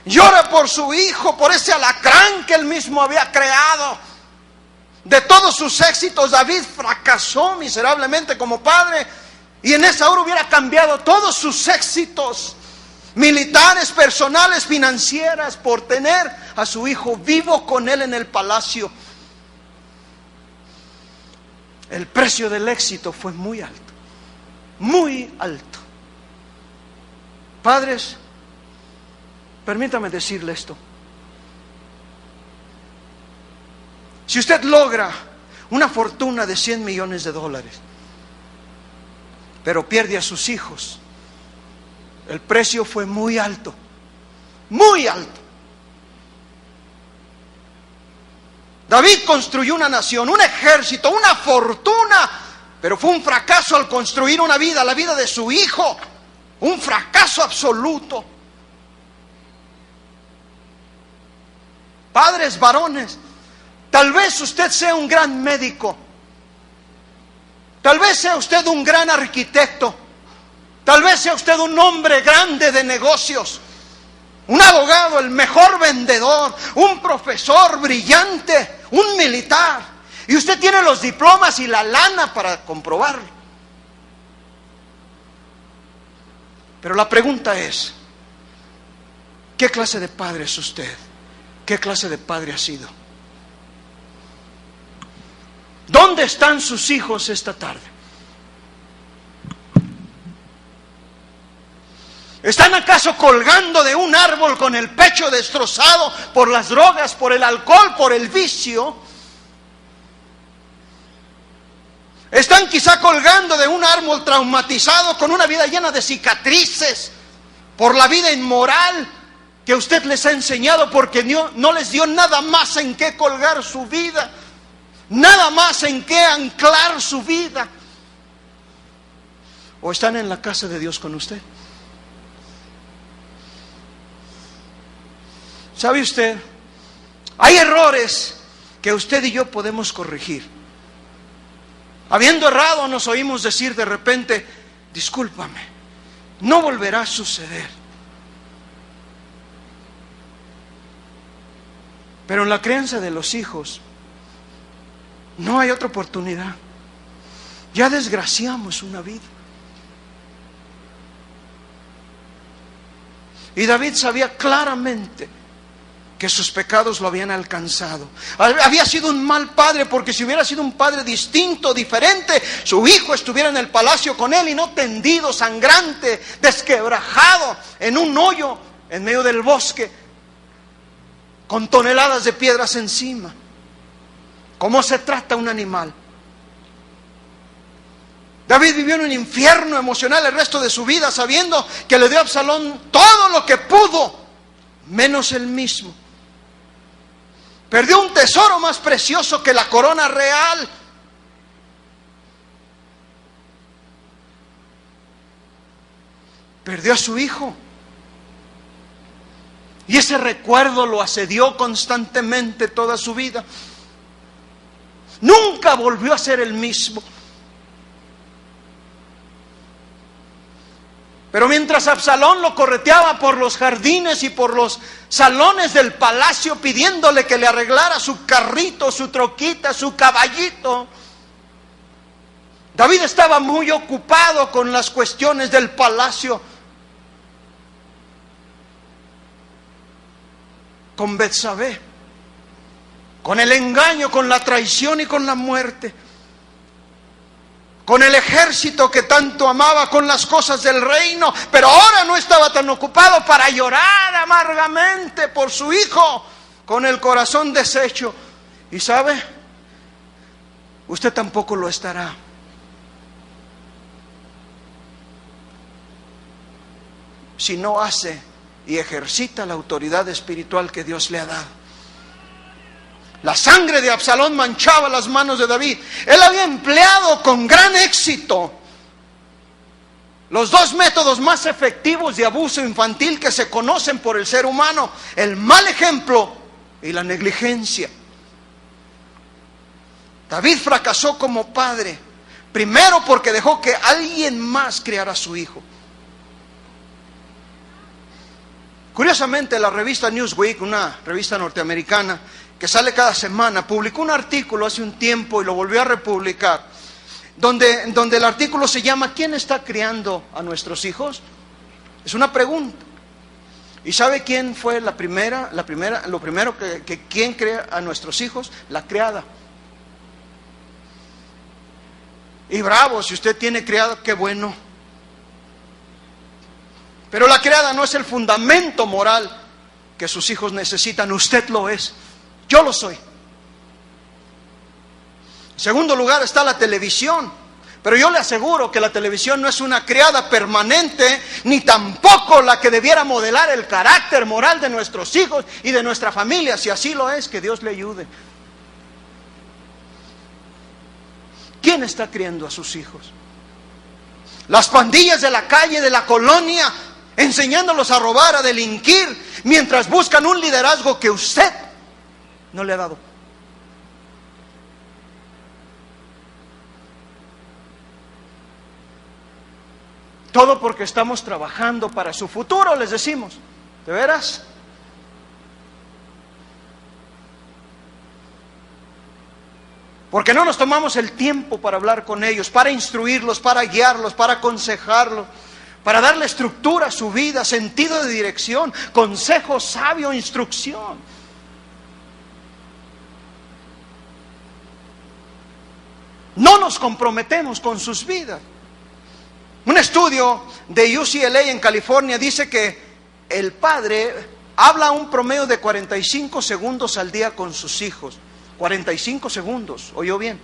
Llora por su hijo, por ese alacrán que él mismo había creado. De todos sus éxitos, David fracasó miserablemente como padre. Y en esa hora hubiera cambiado todos sus éxitos militares, personales, financieras, por tener a su hijo vivo con él en el palacio. El precio del éxito fue muy alto, muy alto. Padres, permítame decirle esto: si usted logra una fortuna de $100 millones, pero pierde a sus hijos, el precio fue muy alto, muy alto. David construyó una nación, un ejército, una fortuna, pero fue un fracaso al construir una vida, la vida de su hijo, un fracaso absoluto. Padres, varones, tal vez usted sea un gran médico, tal vez sea usted un gran arquitecto, tal vez sea usted un hombre grande de negocios, un abogado, el mejor vendedor, un profesor brillante, un militar, y usted tiene los diplomas y la lana para comprobarlo. Pero la pregunta es: ¿qué clase de padre es usted? ¿Qué clase de padre ha sido? ¿Dónde están sus hijos esta tarde? ¿Están acaso colgando de un árbol con el pecho destrozado por las drogas, por el alcohol, por el vicio? ¿Están quizá colgando de un árbol traumatizado con una vida llena de cicatrices por la vida inmoral que usted les ha enseñado, porque no les dio nada más en qué colgar su vida, nada más en qué anclar su vida? ¿O están en la casa de Dios con usted? ¿Sabe usted? Hay errores que usted y yo podemos corregir. Habiendo errado, nos oímos decir de repente: discúlpame, no volverá a suceder. Pero en la crianza de los hijos no hay otra oportunidad. Ya desgraciamos una vida. Y David sabía claramente que sus pecados lo habían alcanzado. Había sido un mal padre, porque si hubiera sido un padre distinto, diferente, su hijo estuviera en el palacio con él y no tendido, sangrante, desquebrajado en un hoyo en medio del bosque, con toneladas de piedras encima. ¿Cómo se trata un animal? David vivió en un infierno emocional el resto de su vida, sabiendo que le dio a Absalón todo lo que pudo, menos él mismo. Perdió un tesoro más precioso que la corona real. Perdió a su hijo. Y ese recuerdo lo asedió constantemente toda su vida. Nunca volvió a ser el mismo. Pero mientras Absalón lo correteaba por los jardines y por los salones del palacio, pidiéndole que le arreglara su carrito, su troquita, su caballito, David estaba muy ocupado con las cuestiones del palacio, con Betsabé, con el engaño, con la traición y con la muerte, con el ejército que tanto amaba, con las cosas del reino. Pero ahora no estaba tan ocupado para llorar amargamente por su hijo, con el corazón deshecho. Y sabe, usted tampoco lo estará. Si no hace y ejercita la autoridad espiritual que Dios le ha dado. La sangre de Absalón manchaba las manos de David. Él había empleado con gran éxito los dos métodos más efectivos de abuso infantil que se conocen por el ser humano: el mal ejemplo y la negligencia. David fracasó como padre, primero porque dejó que alguien más criara a su hijo. Curiosamente, la revista Newsweek, una revista norteamericana que sale cada semana, publicó un artículo hace un tiempo y lo volvió a republicar, donde el artículo se llama ¿Quién está criando a nuestros hijos? Es una pregunta. ¿Y sabe quién fue lo primero que quién crea a nuestros hijos? La criada. Y bravo, si usted tiene criada, qué bueno. Pero la criada no es el fundamento moral que sus hijos necesitan. Usted lo es. Yo lo soy. En segundo lugar está la televisión. Pero yo le aseguro que la televisión no es una criada permanente, ni tampoco la que debiera modelar el carácter moral de nuestros hijos y de nuestra familia. Si así lo es, que Dios le ayude. ¿Quién está criando a sus hijos? Las pandillas de la calle, de la colonia, enseñándolos a robar, a delinquir, mientras buscan un liderazgo que usted no le ha dado. Todo porque estamos trabajando para su futuro, les decimos. ¿De veras? Porque no nos tomamos el tiempo para hablar con ellos, para instruirlos, para guiarlos, para aconsejarlos, para darle estructura a su vida, sentido de dirección, consejo sabio, instrucción. No nos comprometemos con sus vidas. Un estudio de UCLA en California dice que el padre habla un promedio de 45 segundos al día con sus hijos. 45 segundos, ¿oyó bien?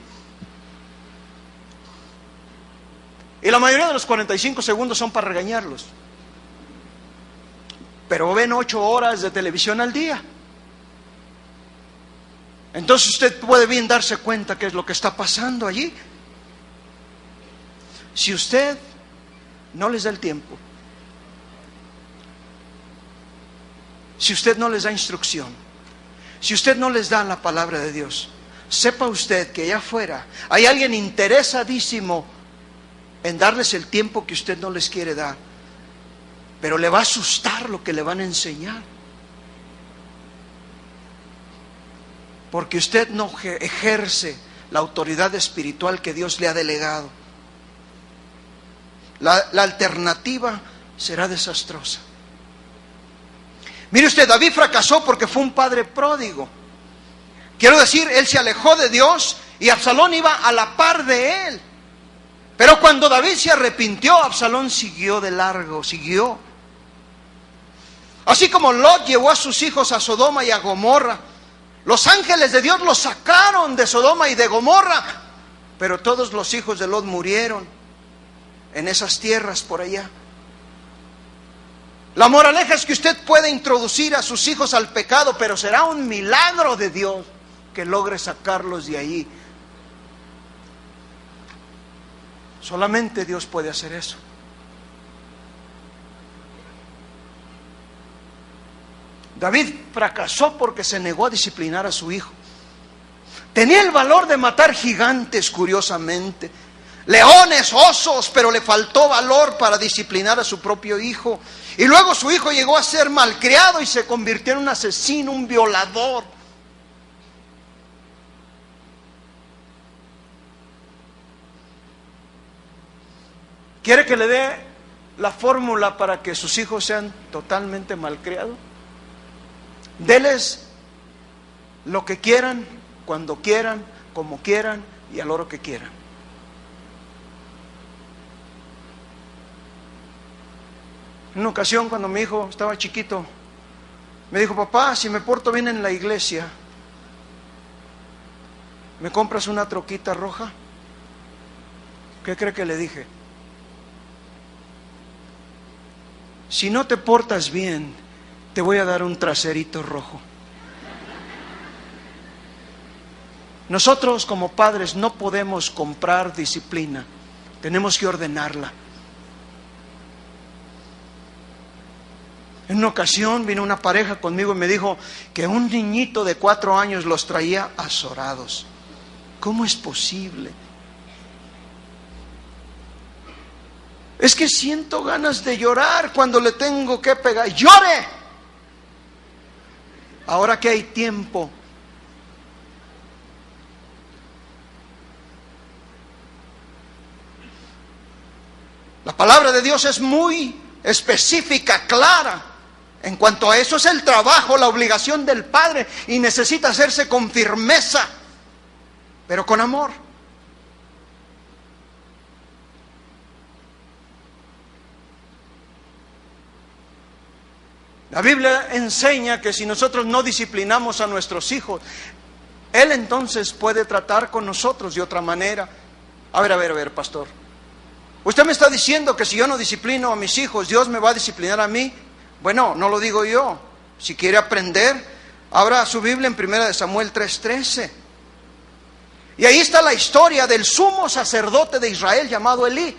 Y la mayoría de los 45 segundos son para regañarlos. Pero ven 8 horas de televisión al día. Entonces usted puede bien darse cuenta qué es lo que está pasando allí. Si usted no les da el tiempo, si usted no les da instrucción, si usted no les da la palabra de Dios, sepa usted que allá afuera hay alguien interesadísimo en darles el tiempo que usted no les quiere dar, pero le va a asustar lo que le van a enseñar. porque usted no ejerce la autoridad espiritual que Dios le ha delegado. La alternativa será desastrosa. Mire usted, David fracasó porque fue un padre pródigo. Quiero decir, él se alejó de Dios y Absalón iba a la par de él. Pero cuando David se arrepintió, Absalón siguió de largo, siguió. Así como Lot llevó a sus hijos a Sodoma y a Gomorra, los ángeles de Dios los sacaron de Sodoma y de Gomorra, pero todos los hijos de Lot murieron en esas tierras por allá. La moraleja es que usted puede introducir a sus hijos al pecado, pero será un milagro de Dios que logre sacarlos de ahí. Solamente Dios puede hacer eso. David fracasó porque se negó a disciplinar a su hijo. Tenía el valor de matar gigantes, curiosamente, leones, osos, pero le faltó valor para disciplinar a su propio hijo. Y luego su hijo llegó a ser malcriado y se convirtió en un asesino, un violador. ¿Quiere que le dé la fórmula para que sus hijos sean totalmente malcriados? Deles lo que quieran, cuando quieran, como quieran y a la hora que quieran. En una ocasión, cuando mi hijo estaba chiquito, me dijo: papá, si me porto bien en la iglesia, ¿me compras una troquita roja? ¿Qué cree que le dije? Si no te portas bien, te voy a dar un traserito rojo. Nosotros como padres no podemos comprar disciplina, tenemos que ordenarla. En una ocasión vino una pareja conmigo y me dijo que un niñito de 4 años los traía azorados. ¿Cómo es posible? Es que siento ganas de llorar cuando le tengo que pegar. ¡Llore! Ahora que hay tiempo. La palabra de Dios es muy específica, clara. En cuanto a eso, es el trabajo, la obligación del padre, y necesita hacerse con firmeza, pero con amor. La Biblia enseña que si nosotros no disciplinamos a nuestros hijos, Él entonces puede tratar con nosotros de otra manera. A ver, pastor. Usted me está diciendo que si yo no disciplino a mis hijos, Dios me va a disciplinar a mí. Bueno, no lo digo yo. Si quiere aprender, abra su Biblia en 1 Samuel 3:13. Y ahí está la historia del sumo sacerdote de Israel llamado Elí.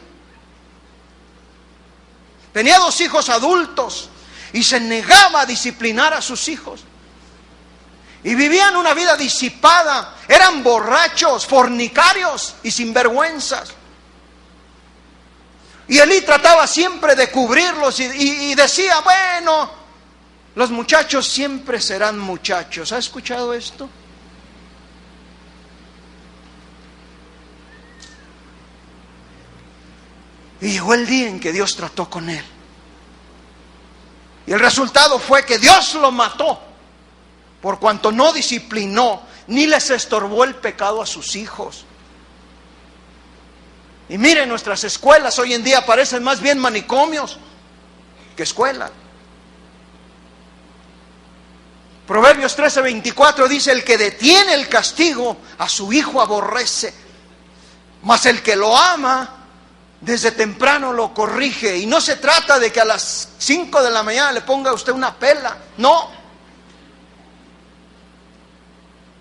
Tenía 2 hijos adultos y se negaba a disciplinar a sus hijos. Y vivían una vida disipada, eran borrachos, fornicarios y sinvergüenzas. Y Elí trataba siempre de cubrirlos y decía: bueno, los muchachos siempre serán muchachos. ¿Ha escuchado esto? Y llegó el día en que Dios trató con él. Y el resultado fue que Dios lo mató, por cuanto no disciplinó ni les estorbó el pecado a sus hijos. Y miren, nuestras escuelas hoy en día parecen más bien manicomios que escuelas. Proverbios 13:24 dice: el que detiene el castigo a su hijo aborrece, mas el que lo ama desde temprano lo corrige. Y no se trata de que a las 5 de la mañana le ponga a usted una pela, no.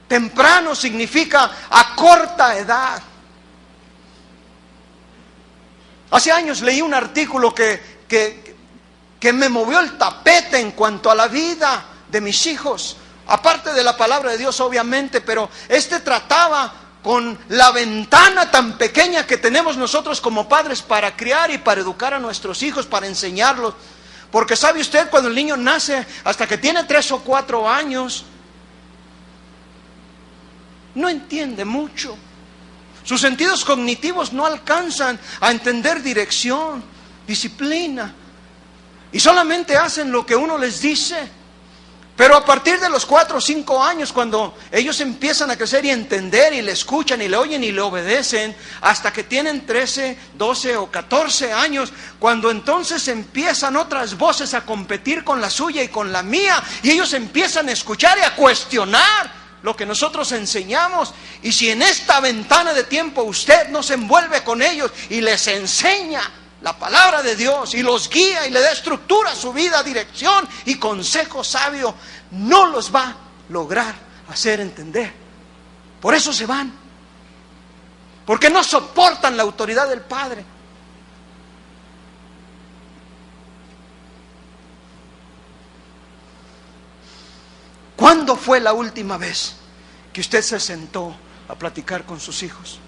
Temprano significa a corta edad. Hace años leí un artículo que me movió el tapete en cuanto a la vida de mis hijos, aparte de la palabra de Dios obviamente, pero trataba con la ventana tan pequeña que tenemos nosotros como padres para criar y para educar a nuestros hijos, para enseñarlos. Porque sabe usted, cuando el niño nace, hasta que tiene 3 o 4 años, no entiende mucho. Sus sentidos cognitivos no alcanzan a entender dirección, disciplina, y solamente hacen lo que uno les dice. Pero a partir de los 4 o 5 años, cuando ellos empiezan a crecer y entender, y le escuchan y le oyen y le obedecen, hasta que tienen 13, 12 o 14 años, cuando entonces empiezan otras voces a competir con la suya y con la mía, y ellos empiezan a escuchar y a cuestionar lo que nosotros enseñamos. Y si en esta ventana de tiempo usted no se envuelve con ellos y les enseña la palabra de Dios y los guía y le da estructura a su vida, dirección y consejo sabio, no los va a lograr hacer entender. Por eso se van, porque no soportan la autoridad del Padre. ¿Cuándo fue la última vez que usted se sentó a platicar con sus hijos?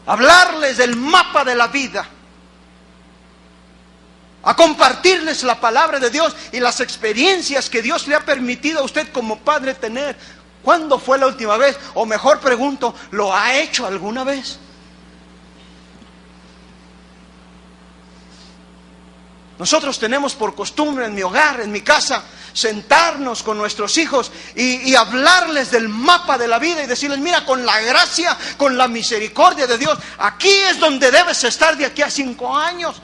Hablarles del mapa de la vida, a compartirles la palabra de Dios y las experiencias que Dios le ha permitido a usted como padre tener. ¿Cuándo fue la última vez? O mejor pregunto, ¿lo ha hecho alguna vez? Nosotros tenemos por costumbre en mi hogar, en mi casa, sentarnos con nuestros hijos y hablarles del mapa de la vida y decirles: mira, con la gracia, con la misericordia de Dios, aquí es donde debes estar de aquí a 5 años.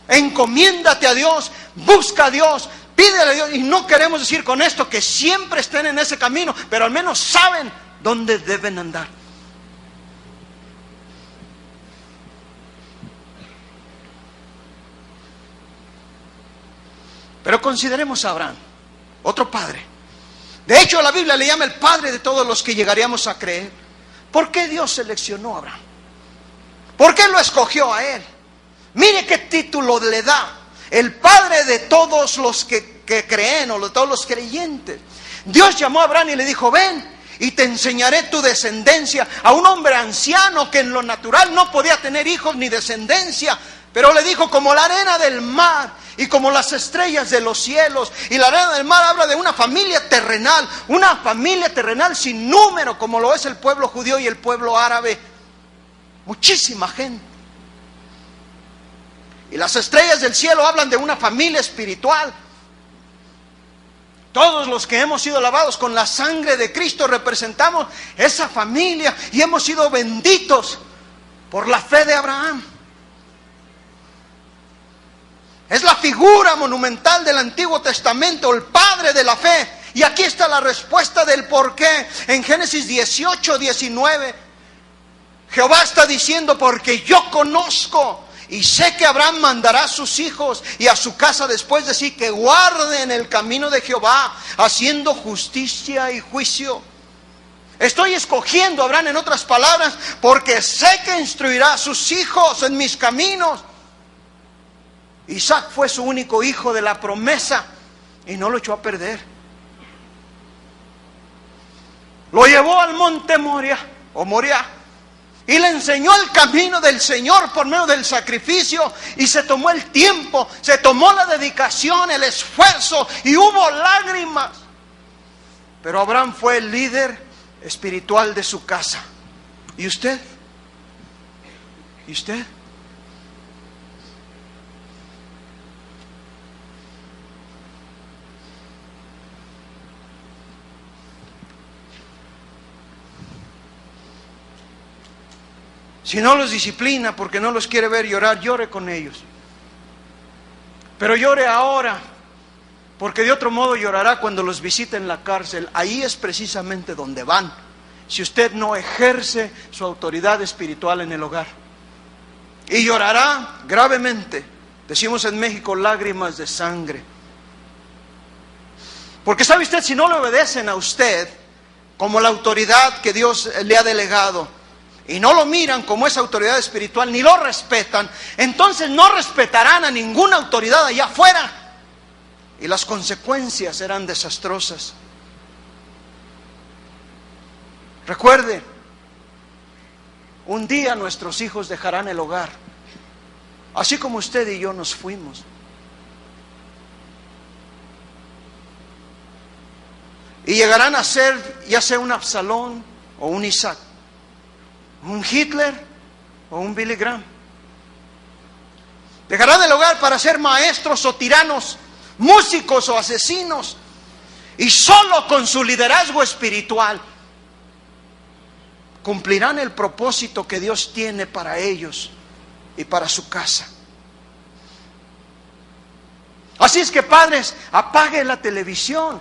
Encomiéndate a Dios, busca a Dios, pídele a Dios. Y no queremos decir con esto que siempre estén en ese camino, pero al menos saben dónde deben andar. Pero consideremos a Abraham, otro padre. De hecho, la Biblia le llama el padre de todos los que llegaríamos a creer. ¿Por qué Dios seleccionó a Abraham? ¿Por qué lo escogió a él? Mire qué título le da: el padre de todos los que creen, o de todos los creyentes. Dios llamó a Abraham y le dijo: ven y te enseñaré tu descendencia. A un hombre anciano que en lo natural no podía tener hijos ni descendencia, pero le dijo: como la arena del mar y como las estrellas de los cielos. Y la arena del mar habla de una familia terrenal sin número, como lo es el pueblo judío y el pueblo árabe. Muchísima gente. Y las estrellas del cielo hablan de una familia espiritual. Todos los que hemos sido lavados con la sangre de Cristo representamos esa familia y hemos sido benditos por la fe de Abraham. Es la figura monumental del Antiguo Testamento, el padre de la fe. Y aquí está la respuesta del por qué. En Génesis 18, 19, Jehová está diciendo: porque yo conozco y sé que Abraham mandará a sus hijos y a su casa después de sí, que guarden el camino de Jehová, haciendo justicia y juicio. Estoy escogiendo a Abraham, en otras palabras, porque sé que instruirá a sus hijos en mis caminos. Isaac fue su único hijo de la promesa y no lo echó a perder. Lo llevó al monte Moria y le enseñó el camino del Señor por medio del sacrificio, y se tomó el tiempo, se tomó la dedicación, el esfuerzo, y hubo lágrimas. Pero Abraham fue el líder espiritual de su casa. ¿Y usted? ¿Y usted? Si no los disciplina porque no los quiere ver llorar, llore con ellos. Pero llore ahora, porque de otro modo llorará cuando los visite en la cárcel. Ahí es precisamente donde van, si usted no ejerce su autoridad espiritual en el hogar. Y llorará gravemente. Decimos en México, lágrimas de sangre. Porque sabe usted, si no le obedecen a usted como la autoridad que Dios le ha delegado, y no lo miran como esa autoridad espiritual, ni lo respetan, entonces no respetarán a ninguna autoridad allá afuera, y las consecuencias serán desastrosas. Recuerde, un día nuestros hijos dejarán el hogar, así como usted y yo nos fuimos. Y llegarán a ser ya sea un Absalón o un Isaac, un Hitler o un Billy Graham. Dejarán el hogar para ser maestros o tiranos, músicos o asesinos. Y solo con su liderazgo espiritual cumplirán el propósito que Dios tiene para ellos y para su casa. Así es que, padres, apague la televisión.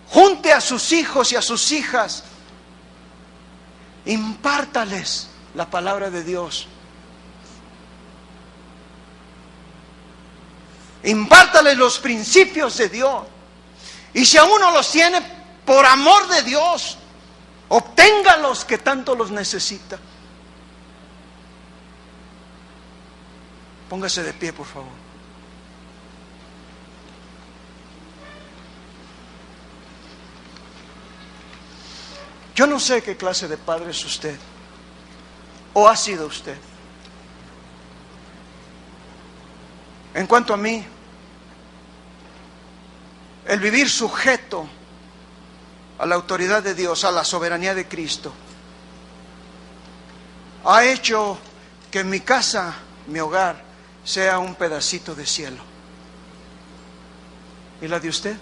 Junte a sus hijos y a sus hijas. Impártales la palabra de Dios. Impártales los principios de Dios. Y si aún no los tiene, por amor de Dios, obténgalos que tanto los necesita. Póngase de pie, por favor. Yo no sé qué clase de padre es usted, o ha sido usted. En cuanto a mí, el vivir sujeto a la autoridad de Dios, a la soberanía de Cristo, ha hecho que mi casa, mi hogar, sea un pedacito de cielo. ¿Y la de usted?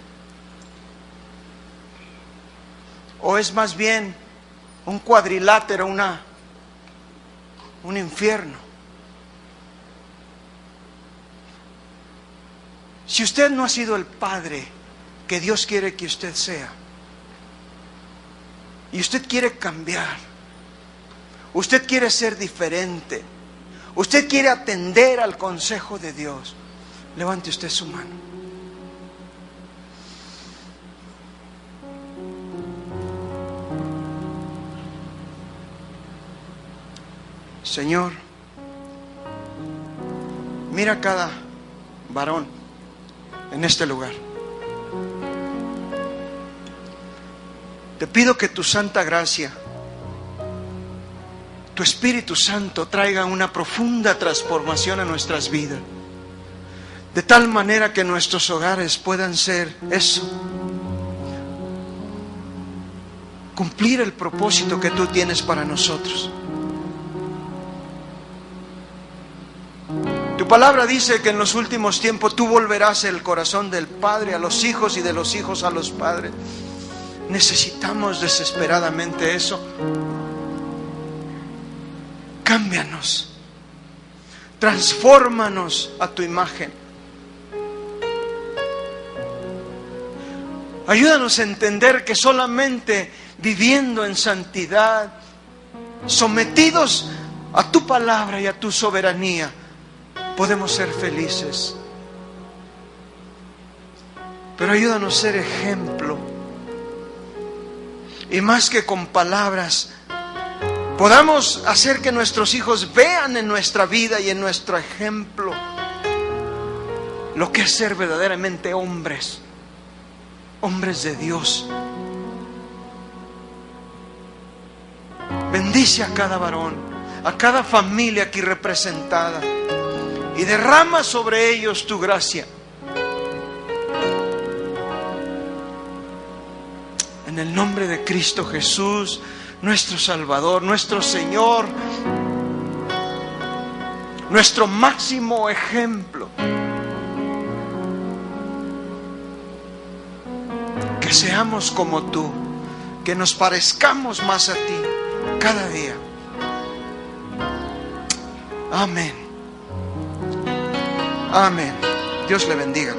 ¿O es más bien un cuadrilátero, un infierno? Si usted no ha sido el padre que Dios quiere que usted sea, y usted quiere cambiar, usted quiere ser diferente, usted quiere atender al consejo de Dios, levante usted su mano. Señor, mira a cada varón en este lugar. Te pido que tu santa gracia, tu Espíritu Santo traiga una profunda transformación a nuestras vidas, de tal manera que nuestros hogares puedan ser eso, cumplir el propósito que tú tienes para nosotros. Tu palabra dice que en los últimos tiempos tú volverás el corazón del padre a los hijos y de los hijos a los padres. Necesitamos desesperadamente eso. Cámbianos, transfórmanos a tu imagen. Ayúdanos a entender que solamente viviendo en santidad, sometidos a tu palabra y a tu soberanía, podemos ser felices. Pero ayúdanos a ser ejemplo. Y más que con palabras, podamos hacer que nuestros hijos vean en nuestra vida y en nuestro ejemplo lo que es ser verdaderamente hombres de Dios. Bendice a cada varón, a cada familia aquí representada, y derrama sobre ellos tu gracia. En el nombre de Cristo Jesús, nuestro Salvador, nuestro Señor, nuestro máximo ejemplo. Que seamos como tú, que nos parezcamos más a ti cada día. Amén. Amén. Dios le bendiga.